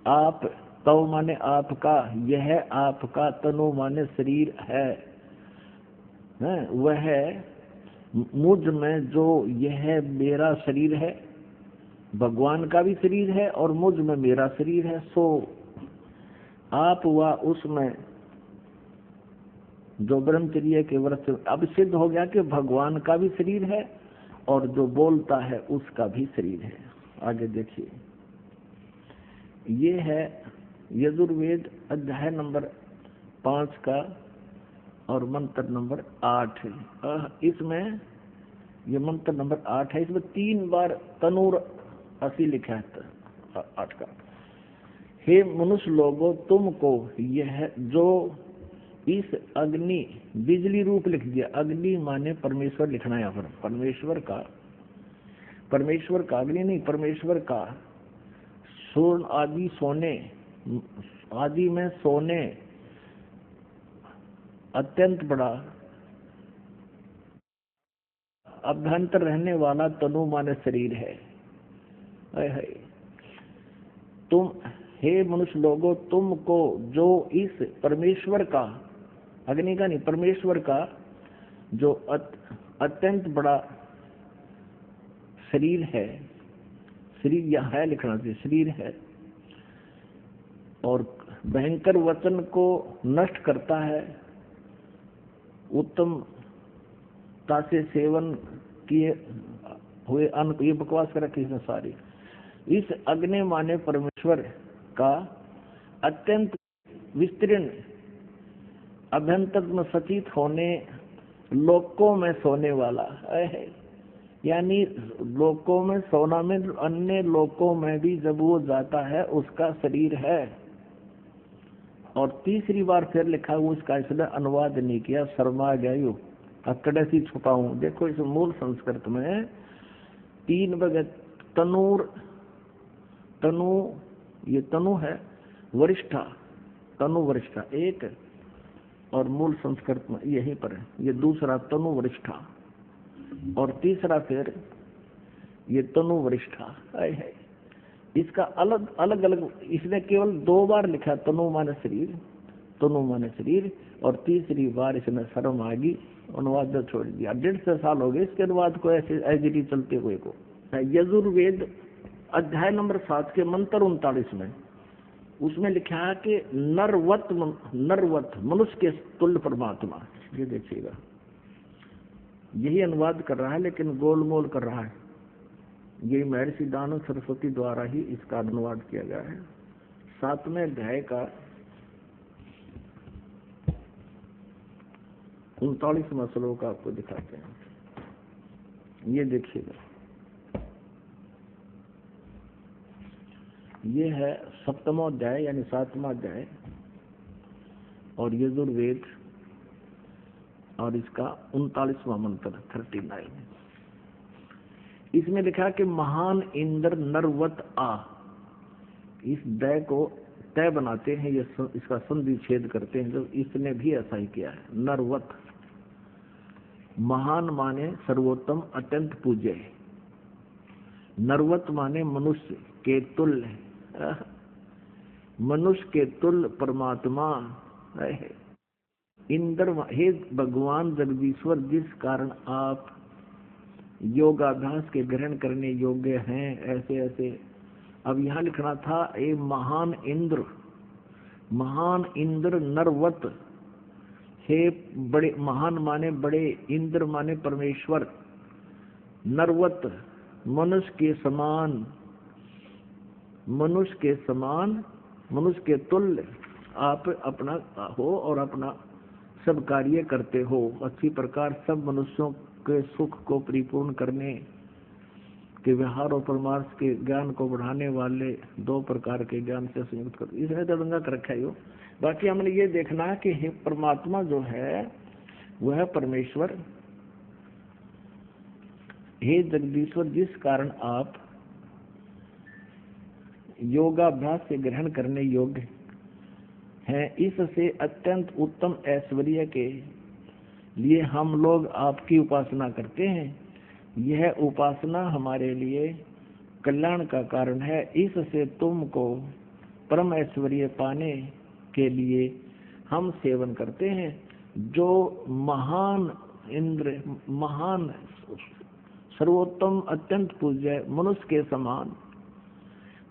आप तव माने आपका, यह आपका, तनु माने शरीर है, वह मुझ में जो यह मेरा शरीर है, भगवान का भी शरीर है और मुझ में मेरा शरीर है। सो आप व उसमें जो ब्रह्मचर्य के व्रत अब सिद्ध हो गया कि भगवान का भी शरीर है और जो बोलता है उसका भी शरीर है। आगे देखिए, ये है यजुर्वेद अध्याय नंबर 5 का और मंत्र नंबर 8 है। इसमें ये मंत्र नंबर 8 है, इसमें 3 बार तनूर असी लिखा है 8 का। हे मनुष्य लोगों, तुमको यह जो इस अग्नि बिजली रूप लिख दिया, अग्नि माने परमेश्वर लिखना है यहाँ पर, परमेश्वर का अग्नि नहीं, परमेश्वर का स्वर्ण आदि सोने आदि में सोने अत्यंत बड़ा अभ्यंतर रहने वाला तनु माने शरीर है। तुम हे मनुष्य लोगों, तुमको जो इस परमेश्वर का, अग्नि का नहीं, परमेश्वर का जो अत्यंत बड़ा शरीर है, शरीर यहाँ है लिखना चाहिए, शरीर है, और भयंकर वचन को नष्ट करता है, उत्तमता से सेवन किए हुए अन्न, ये बकवास कर रखी इसने सारी। इस अग्नि माने परमेश्वर का अत्यंत विस्तीर्ण अभ्यंतर में सचित होने, लोकों में सोने वाला है, यानी लोकों में सोना में, अन्य लोकों में भी जब वो जाता है उसका शरीर है। और तीसरी बार फिर लिखा हुआ, इसका इसलिए अनुवाद नहीं किया, शर्मा गया अकड़े सी छुपा हूं। देखो इस मूल संस्कृत में 3 बजे तनूर, तनु ये तनु है, वरिष्ठा, तनु वरिष्ठा एक, और मूल संस्कृत में यहीं पर है, ये दूसरा तनु वरिष्ठा, और तीसरा फिर ये तनु वरिष्ठा है। इसका अलग अलग इसने केवल 2 बार लिखा, तनु माने शरीर, तनु माने शरीर, और तीसरी बार इसने शर्म आ गई, अनुवाद छोड़ दिया। 1.5 साल हो गए इसके अनुवाद को ऐसे एजिटी चलते हुए को। यजुर्वेद अध्याय नंबर 7 के मंत्र 39 में उसमें लिखा है कि नरवत मनुष्य के तुल्य परमात्मा। ये देखिएगा, यही अनुवाद कर रहा है लेकिन गोलमोल कर रहा है। ये महर्षि दानव सरस्वती द्वारा ही इसका अनुवाद किया गया है। 7वें अध्याय का 39वां श्लोक आपको दिखाते हैं, ये देखिएगा। ये है 7वां अध्याय यानी 7वां अध्याय और यजुर्वेद, और इसका 39वां मंत्र 39। इसमें लिखा कि महान इंद्र नरवत आ, इस दय को तय बनाते हैं, ये इसका संधि छेद करते हैं, जब इसने भी ऐसा ही किया है। नरवत महान माने सर्वोत्तम अत्यंत पूज्य है, नरवत माने मनुष्य के तुल्य, मनुष्य के तुल्य परमात्मा है। इंद्र हे भगवान जगदीश्वर, जिस कारण आप योगाभ्यास के ग्रहण करने योग्य हैं, ऐसे ऐसे अब यहाँ लिखना था ए महान इंद्र नरवत, हे बड़े, महान माने बड़े, इंद्र माने परमेश्वर, नरवत मनुष्य के समान, मनुष्य के तुल्य आप अपना हो और अपना सब कार्य करते हो, अच्छी प्रकार सब मनुष्यों के सुख को परिपूर्ण करने के व्यवहार और परमार्थ के ज्ञान को बढ़ाने वाले 2 प्रकार के ज्ञान से संयुक्त कर, इसने दबंगा कर रखा है। बाकी हमने ये देखना है कि परमात्मा जो है वह परमेश्वर, हे जगदीश्वर, जिस कारण आप योगाभ्यास से ग्रहण करने योग्य हैं, इससे अत्यंत उत्तम ऐश्वर्य के लिए हम लोग आपकी उपासना करते हैं। यह उपासना हमारे लिए कल्याण का कारण है। इससे तुमको परम ऐश्वर्य पाने के लिए हम सेवन करते हैं। जो महान इंद्र, महान सर्वोत्तम अत्यंत पूज्य, मनुष्य के समान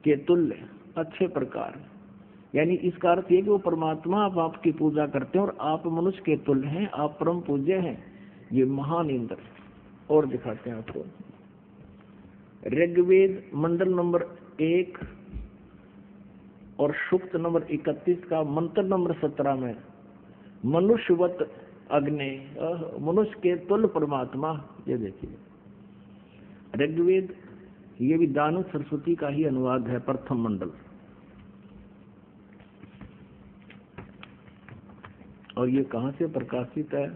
के तुल्य अच्छे प्रकार, यानी इसका अर्थ ये कि वो परमात्मा आप आपकी पूजा करते हैं और आप मनुष्य के तुल्य हैं, आप परम पूज्य हैं, ये महान इंद्र। और दिखाते हैं आपको ऋग्वेद मंडल नंबर 1 और सूक्त नंबर 31 का मंत्र नंबर 17 में मनुष्यवत अग्नि, मनुष्य के तुल्य परमात्मा। ये देखिए ऋग्वेद, ये भी दानु सरस्वती का ही अनुवाद है, प्रथम मंडल। और ये कहाँ से प्रकाशित है?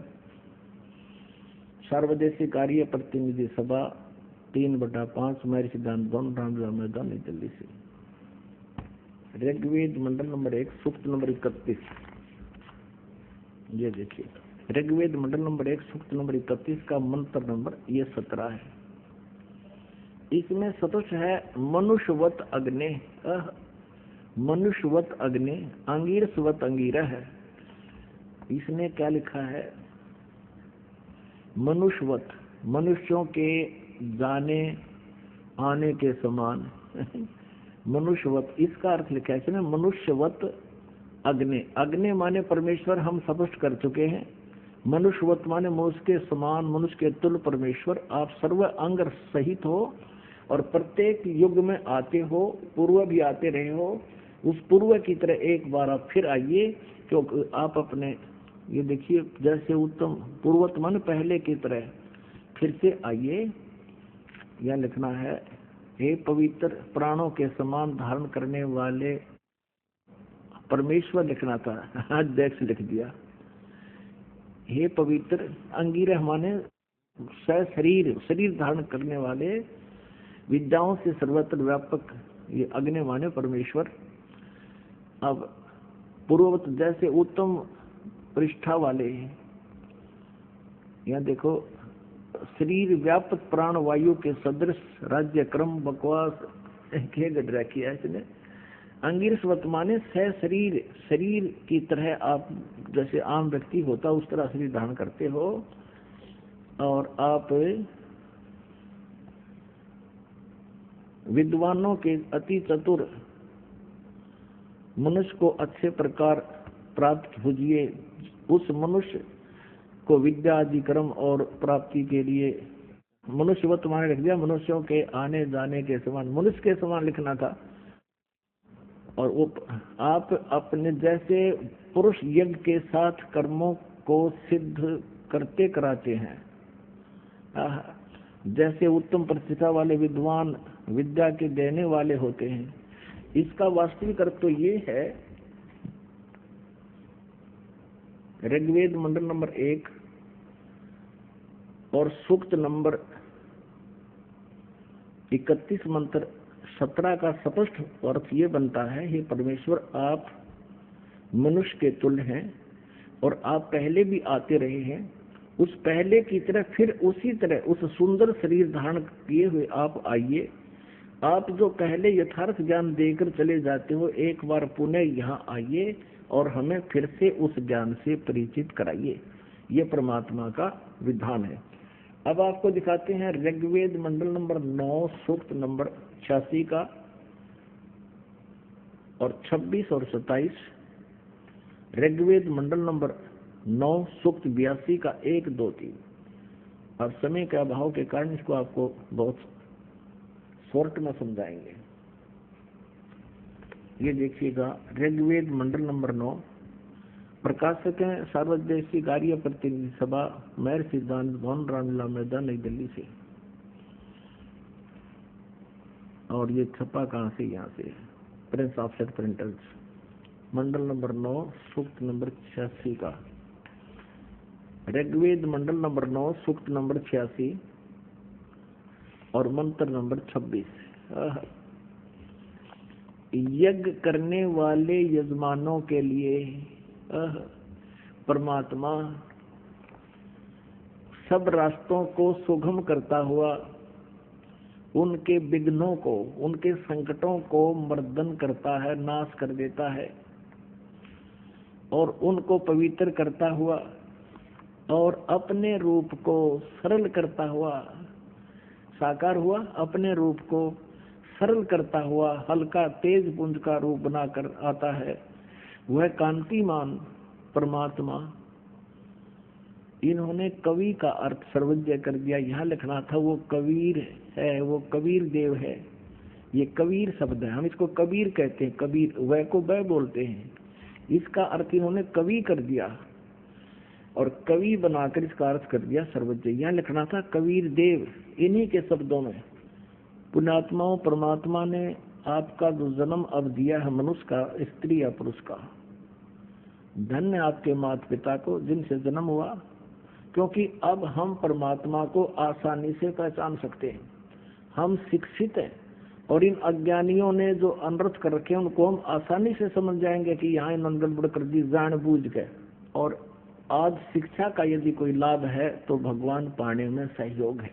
सर्वदेशी कार्य प्रतिनिधि सभा 3/5 महर्षि दान राम मैदान नई दिल्ली से। ऋग्वेद मंडल नंबर 1 सूक्त नंबर 31। ये देखिए ऋग्वेद मंडल नंबर 1 सूक्त नंबर 31 का मंत्र नंबर ये 17 है। इसमें सतुष है मनुष्यवत अग्नि, मनुष्यवत अग्नि, अंगीरसवत अंगीरह है। इसने क्या लिखा है? मनुष्यवत, मनुष्यों के जाने आने के समान मनुष्यवत, इसका अर्थ लिखा है इसने मनुष्यवत अग्नि। अग्नि माने परमेश्वर, हम स्पष्ट कर चुके हैं। मनुष्यवत माने मनुष्य के समान, मनुष्य के तुल्य परमेश्वर। आप सर्व अंग सहित हो और प्रत्येक युग में आते हो, पूर्व भी आते रहे हो। उस पूर्व की तरह एक बार आप फिर आइए, क्योंकि आप अपने, ये देखिए जैसे उत्तम पूर्वत मन पहले की तरह फिर से आइए। यह लिखना है हे पवित्र प्राणों के समान धारण करने वाले परमेश्वर, लिखना था, आज देख लिख दिया। हे पवित्र अंगीरह माने शरीर, शरीर धारण करने वाले, विद्याओं से सर्वत्र व्यापक, ये अग्नि माने परमेश्वर। अब पूर्ववत जैसे उत्तम पृष्ठा वाले, यहाँ देखो शरीर व्यापक प्राण वायु के सदृश राज्य क्रम बकवास के गडरा किया इसने। अंगिरसवत माने शरीर, शरीर की तरह आप जैसे आम व्यक्ति होता उस तरह शरीर धारण करते हो और आप विद्वानों के अति चतुर मनुष्य को अच्छे प्रकार प्राप्त कीजिए। उस मनुष्य को विद्या आदि कर्म और प्राप्ति के लिए मनुष्यवत माने लिख दिया, मनुष्यों के आने जाने के समान, मनुष्य के समान लिखना था। और वो आप अपने जैसे पुरुष यज्ञ के साथ कर्मों को सिद्ध करते कराते हैं, जैसे उत्तम प्रतिष्ठा वाले विद्वान विद्या के देने वाले होते हैं। इसका वास्तविक अर्थ तो ये है, ऋग्वेद मंडल नंबर 1 और सूक्त नंबर 31 मंत्र 17 का स्पष्ट अर्थ ये बनता है, हे परमेश्वर आप मनुष्य के तुल्य हैं और आप पहले भी आते रहे हैं। उस पहले की तरह फिर उसी तरह उस सुंदर शरीर धारण किए हुए आप आइए। आप जो पहले यथार्थ ज्ञान देकर चले जाते हो, एक बार पुनः यहाँ आइए और हमें फिर से उस ज्ञान से परिचित कराइए। ये परमात्मा का विधान है। अब आपको दिखाते हैं ऋग्वेद मंडल नंबर 9 सूक्त नंबर 86 का और 26 और 27 ऋग्वेद मंडल नंबर 9 सूक्त 82 का 1, 2, 3। अब समय के अभाव के कारण इसको आपको बहुत शॉर्ट में समझाएंगे। ये देखिएगा, ऋग्वेद मंडल नंबर 9, प्रकाशक हैं सार्वदेशी कार्य प्रतिनिधि सभा, मेयर सिद्धांत भवन, रामलीला मैदान, नई दिल्ली से। और ये छपा कहाँ से? यहाँ से, प्रिंस ऑफसेट प्रिंटर्स, मंडल नंबर 9 सूक्त नंबर 86 का। ऋग्वेद मंडल नंबर 9 सूक्त नंबर 86 और मंत्र नंबर 26। यज्ञ करने वाले यजमानों के लिए परमात्मा सब रास्तों को सुगम करता हुआ उनके विघ्नों को, उनके संकटों को मर्दन करता है, नाश कर देता है, और उनको पवित्र करता हुआ और अपने रूप को सरल करता हुआ, साकार हुआ, अपने रूप को सरल करता हुआ हल्का तेज पुंज का रूप बनाकर आता है, वह कांतिमान परमात्मा। इन्होंने कवि का अर्थ सर्वज्ञ कर दिया। यहाँ लिखना था वो कबीर है, वो कबीर देव है। ये कबीर शब्द है, हम इसको कबीर कहते हैं, कबीर वह को वह बोलते हैं। इसका अर्थ इन्होंने कवि कर दिया और कवि बनाकर इसका अर्थ कर दिया सर्वज्ञ। यहाँ लिखना था कबीर देव। इन्हीं के शब्दों में पुण्यात्माओं, परमात्मा ने आपका जो जन्म अब दिया है मनुष्य का, स्त्री या पुरुष का, धन्य आपके माता पिता को जिनसे जन्म हुआ, क्योंकि अब हम परमात्मा को आसानी से पहचान सकते हैं। हम शिक्षित हैं और इन अज्ञानियों ने जो अनर्थ कर रखे उनको हम आसानी से समझ जाएंगे कि यहाँ इन्होंने गड़बड़ कर दी जानबूझ के। और आज शिक्षा का यदि कोई लाभ है तो भगवान पाने में सहयोग है,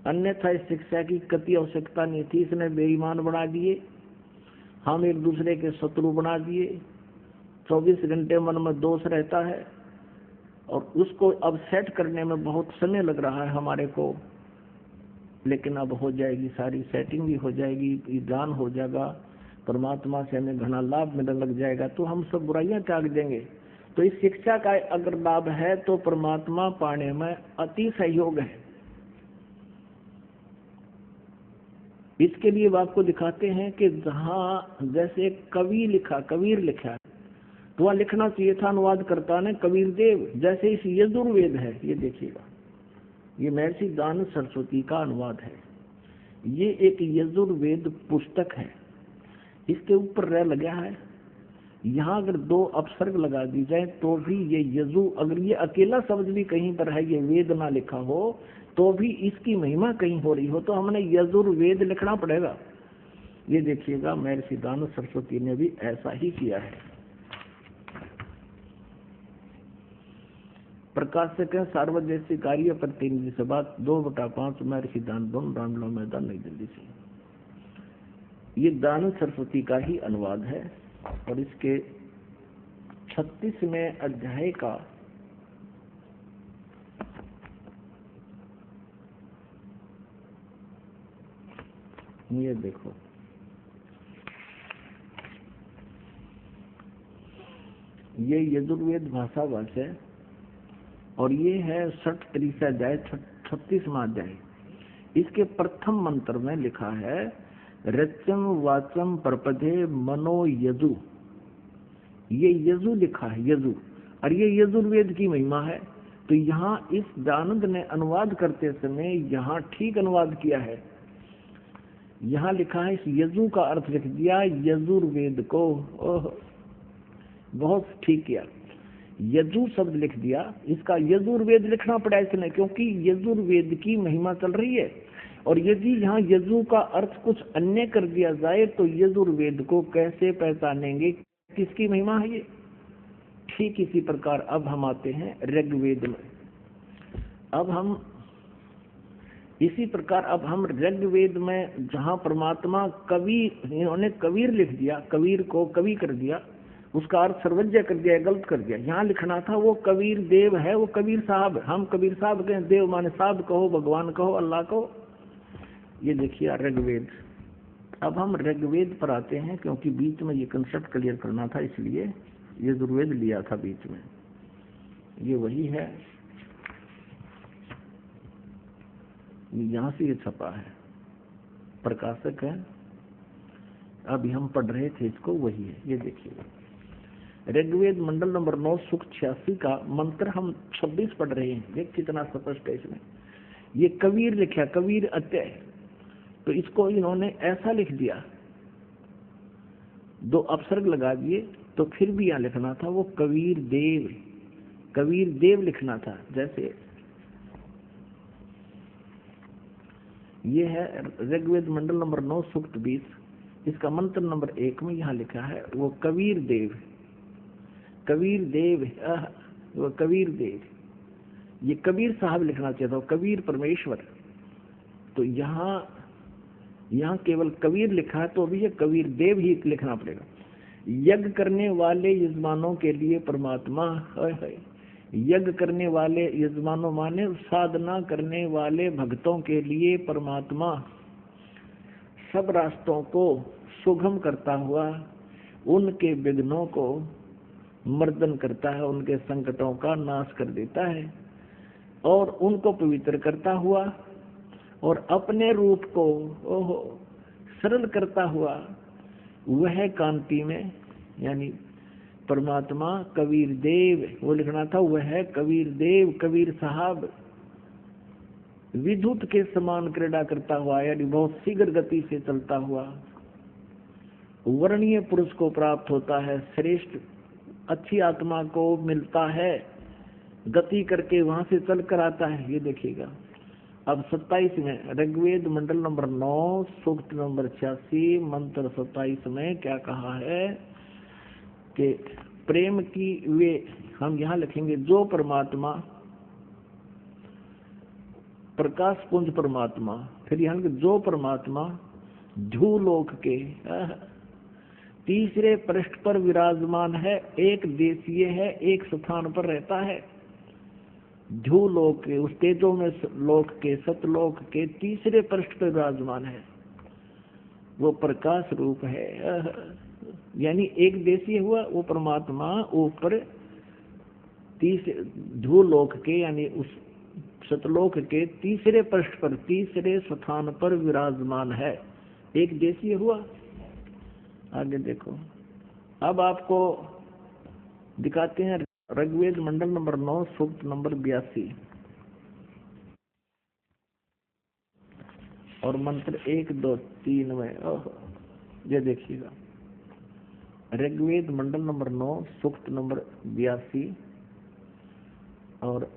अन्यथा इस शिक्षा की कति आवश्यकता नहीं थी। इसने बेईमान बना दिए, हम एक दूसरे के शत्रु बना दिए, 24 घंटे मन में दोष रहता है और उसको अब सेट करने में बहुत समय लग रहा है हमारे को, लेकिन अब हो जाएगी, सारी सेटिंग भी हो जाएगी, ज्ञान हो जाएगा, परमात्मा से हमें घना लाभ मिलने लग जाएगा, तो हम सब बुराइयां त्याग देंगे। तो इस शिक्षा का अगर लाभ है तो परमात्मा पाने में अति सहयोग है। इसके लिए आपको दिखाते हैं कि जहाँ जैसे कवि लिखा, कबीर लिखा, तो वहाँ लिखना चाहिए था अनुवाद करता ने कबीर देव। जैसे इस यजुर्वेद है, ये देखिएगा, ये महर्षि दानव सरस्वती का अनुवाद है। ये एक यजुर्वेद पुस्तक है, इसके ऊपर रह लगा है। यहाँ अगर 2 अपसर्ग लगा दी जाए तो भी ये यजु, अगर ये अकेला शब्द भी कहीं पर है, ये वेद ना लिखा हो, तो भी इसकी महिमा कहीं हो रही हो, तो हमने यजुर्वेद लिखना पड़ेगा। ये देखिएगा, महर्षि दानव सरस्वती ने भी ऐसा ही किया है। प्रकाशक है सार्वदेशी कार्य प्रतिनिधि सभा, 2/5 महर्षि दानव भवन, रामलीला मैदान, नई दिल्ली से। ये दानव सरस्वती का ही अनुवाद है और इसके 36वें अध्याय का ये देखो, ये यजुर्वेद भाषा भाष्य है और ये है 60 अध्याय, 36वां अध्याय। इसके प्रथम मंत्र में लिखा है रच्यम वाचम प्रपदे मनो यजु। ये यजु लिखा है, यजु, और ये यजुर्वेद की महिमा है। तो यहाँ इस दानंद ने अनुवाद करते समय यहाँ ठीक अनुवाद किया है। यहाँ लिखा है, इस यजु का अर्थ लिख दिया यजुर्वेद को। ओह, बहुत ठीक किया, यजु शब्द लिख दिया, इसका यजुर्वेद लिखना पड़ा इसने, क्योंकि यजुर्वेद की महिमा चल रही है। और यदि यहाँ यजु का अर्थ कुछ अन्य कर दिया जाए तो यजुर्वेद को कैसे पहचानेंगे, किसकी महिमा है ये? ठीक इसी प्रकार अब हम आते हैं ऋग्वेद में। अब हम इसी प्रकार अब हम ऋग्वेद में, जहाँ परमात्मा कवि, इन्होंने कबीर लिख दिया, कबीर को कवि कर दिया, उसका अर्थ सर्वज्ञ कर दिया, गलत कर दिया। यहाँ लिखना था वो कबीर देव है, वो कबीर साहब। हम कबीर साहब कहें, देव माने साहब कहो, भगवान कहो, अल्लाह कहो। ये देखिए ऋग्वेद अब हम ऋग्वेद पर आते हैं, क्योंकि बीच में ये कंसेप्ट क्लियर करना था, इसलिए ये यजुर्वेद लिया था बीच में। ये वही है, यहाँ से ये छपा है, प्रकाशक है। अभी हम पढ़ रहे थे इसको, वही है। ये देखिए, ऋग्वेद मंडल नंबर 9 सूक्त 86 का मंत्र हम 26 पढ़ रहे हैं। देख कितना स्पष्ट है इसमें। ये कबीर लिखा, कबीर अत्यय, तो इसको इन्होंने ऐसा लिख दिया, 2 अपसर्ग लगा दिए, तो फिर भी यहाँ लिखना था वो कबीर देव, कबीर देव लिखना था। जैसे ये है ऋग्वेद मंडल नंबर 9 सूक्त 20, इसका मंत्र नंबर 1 में यहाँ लिखा है वो कबीर देव, कबीर देव, वो कबीर देव। ये कबीर साहब लिखना चाहिए था, कबीर परमेश्वर। तो यहाँ केवल कबीर लिखा है, तो अभी ये कबीर देव ही लिखना पड़ेगा। यज्ञ करने वाले यजमानों के लिए परमात्मा, यज्ञ करने वाले यजमानों माने साधना करने वाले भक्तों के लिए परमात्मा सब रास्तों को सुगम करता हुआ उनके विघ्नों को मर्दन करता है, उनके संकटों का नाश कर देता है और उनको पवित्र करता हुआ और अपने रूप को सरल करता हुआ वह कांति में, यानी परमात्मा कबीर देव, वो लिखना था वह कबीर देव, कबीर साहब विद्युत के समान क्रीड़ा करता हुआ, यानी बहुत शीघ्र गति से चलता हुआ वर्णीय पुरुष को प्राप्त होता है, श्रेष्ठ अच्छी आत्मा को मिलता है, गति करके वहां से चल कर आता है। ये देखिएगा। अब 27 में ऋग्वेद मंडल नंबर 9 सूक्त नंबर 86 मंत्र 27 में क्या कहा है कि प्रेम की वे, हम यहाँ लिखेंगे जो परमात्मा प्रकाश पुंज परमात्मा, फिर यहाँ जो परमात्मा ध्रुवलोक के तीसरे पृष्ठ पर विराजमान है, एक देशीय है, एक स्थान पर रहता है। ध्रुवलोक के, उस तेजो में लोक के, सतलोक के तीसरे पृष्ठ पर विराजमान है, वो प्रकाश रूप है। यानी एक देशीय हुआ वो परमात्मा ऊपर ध्रुवलोक के, यानी उस सतलोक के तीसरे पृष्ठ पर, तीसरे स्थान पर विराजमान है, एक देशीय हुआ। आगे देखो, अब आपको दिखाते हैं ऋग्वेद मंडल नंबर 9 सूक्त नंबर 82 और मंत्र 1, 2, 3 में। ये देखिएगा, ऋग्वेद मंडल नंबर 9 सूक्त नंबर 82 और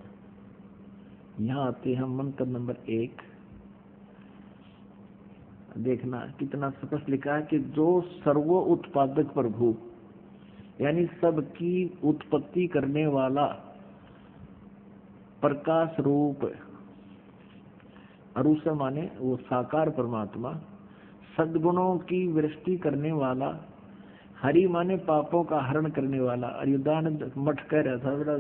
यहाँ आते हैं मंत्र नंबर 1। देखना कितना स्पष्ट लिखा है कि जो सर्वो उत्पादक प्रभु, यानी सबकी उत्पत्ति करने वाला प्रकाश रूप, अरुषा माने वो साकार परमात्मा, सद्गुणों की वृष्टि करने वाला, हरि माने पापों का हरण करने वाला। अयोध्यानंद मठ कह रहा था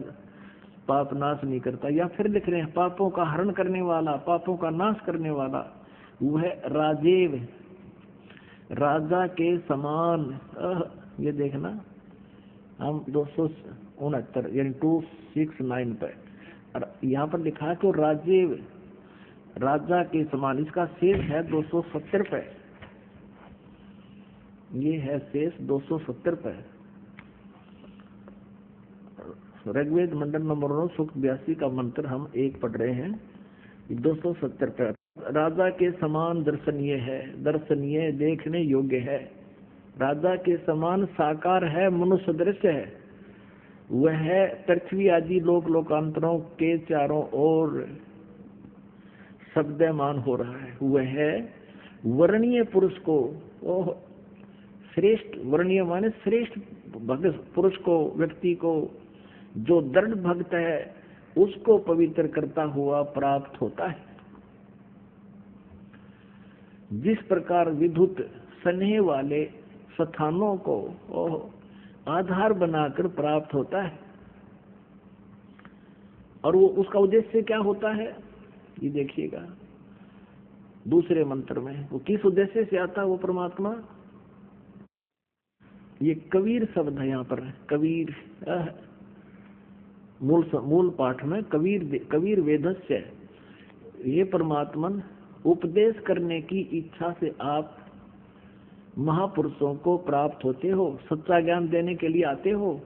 पाप नाश नहीं करता, या फिर लिख रहे हैं पापों का हरण करने वाला, पापों का नाश करने वाला, वह राजेव, राजा के समान। ये देखना, हम 269 यानी 269 पे, और यहाँ पर लिखा है तो राजेव, राजा के समान। इसका शेष है 270 पे, ये है शेष 270 पे। ऋग्वेद मंडल नंबर 9 सूक्त 82 का मंत्र हम 1 पढ़ रहे हैं, 270 पे। राजा के समान दर्शनीय है, दर्शनीय देखने योग्य है, राजा के समान साकार है, मनुष्य दृश्य है, वह पृथ्वी आदि लोक लोकांतरों के चारों ओर शब्दमान हो रहा है। वह वर्णीय पुरुष को, श्रेष्ठ, वर्णीय माने श्रेष्ठ भक्त पुरुष को, व्यक्ति को, जो दृढ़ भक्त है उसको पवित्र करता हुआ प्राप्त होता है। जिस प्रकार विद्युत स्नेह वाले स्थानों को आधार बनाकर प्राप्त होता है, और वो उसका उद्देश्य क्या होता है, ये देखिएगा। दूसरे मंत्र में। वो किस उद्देश्य से आता है वो परमात्मा? ये कबीर शब्द है यहाँ पर, कबीर मूल पाठ में कबीर वेदस्य, ये परमात्मन उपदेश करने की इच्छा से आप महापुरुषों को प्राप्त होते हो, सच्चा ज्ञान देने के लिए आते हो,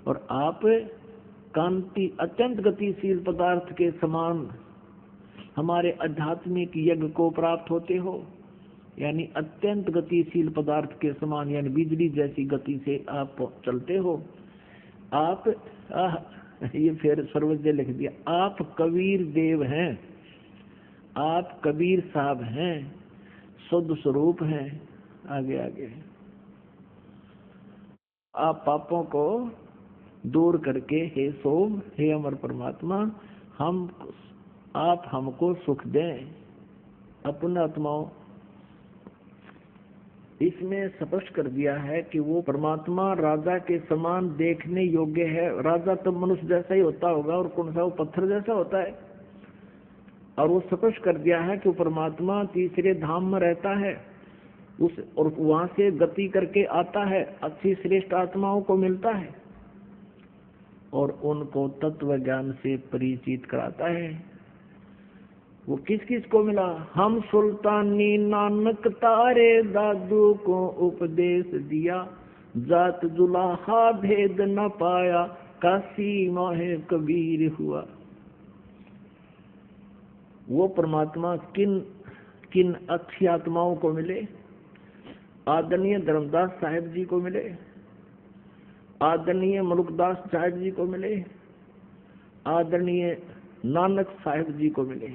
और आप कांति अत्यंत गतिशील पदार्थ के समान हमारे आध्यात्मिक यज्ञ को प्राप्त होते हो, यानी अत्यंत गतिशील पदार्थ के समान, यानी बिजली जैसी गति से आप चलते हो। आप ये फिर सर्वज्ञ लिख दिया, आप कबीर देव हैं, आप कबीर साहब हैं, शुद्ध स्वरूप हैं। आगे आगे, आप पापों को दूर करके, हे सोम, हे अमर परमात्मा, आप हमको सुख दें अपने आत्माओं। इसमें स्पष्ट कर दिया है कि वो परमात्मा राजा के समान देखने योग्य है। राजा तो मनुष्य जैसा ही होता होगा, और कौन सा वो पत्थर जैसा होता है। और वो स्पष्ट कर दिया है कि वो परमात्मा तीसरे धाम में रहता है, और वहां से गति करके आता है, अच्छी श्रेष्ठ आत्माओं को मिलता है और उनको तत्व ज्ञान से परिचित कराता है। वो किस किस को मिला? हम सुल्तानी नानक तारे दादू को उपदेश दिया, जात जुलाहा भेद न पाया, काशी माहे कबीर हुआ। वो परमात्मा किन किन अच्छी आत्माओं को मिले? आदरणीय धर्मदास साहिब जी को मिले, आदरणीय मलुकदास साहिब जी को मिले, आदरणीय नानक साहिब जी को मिले।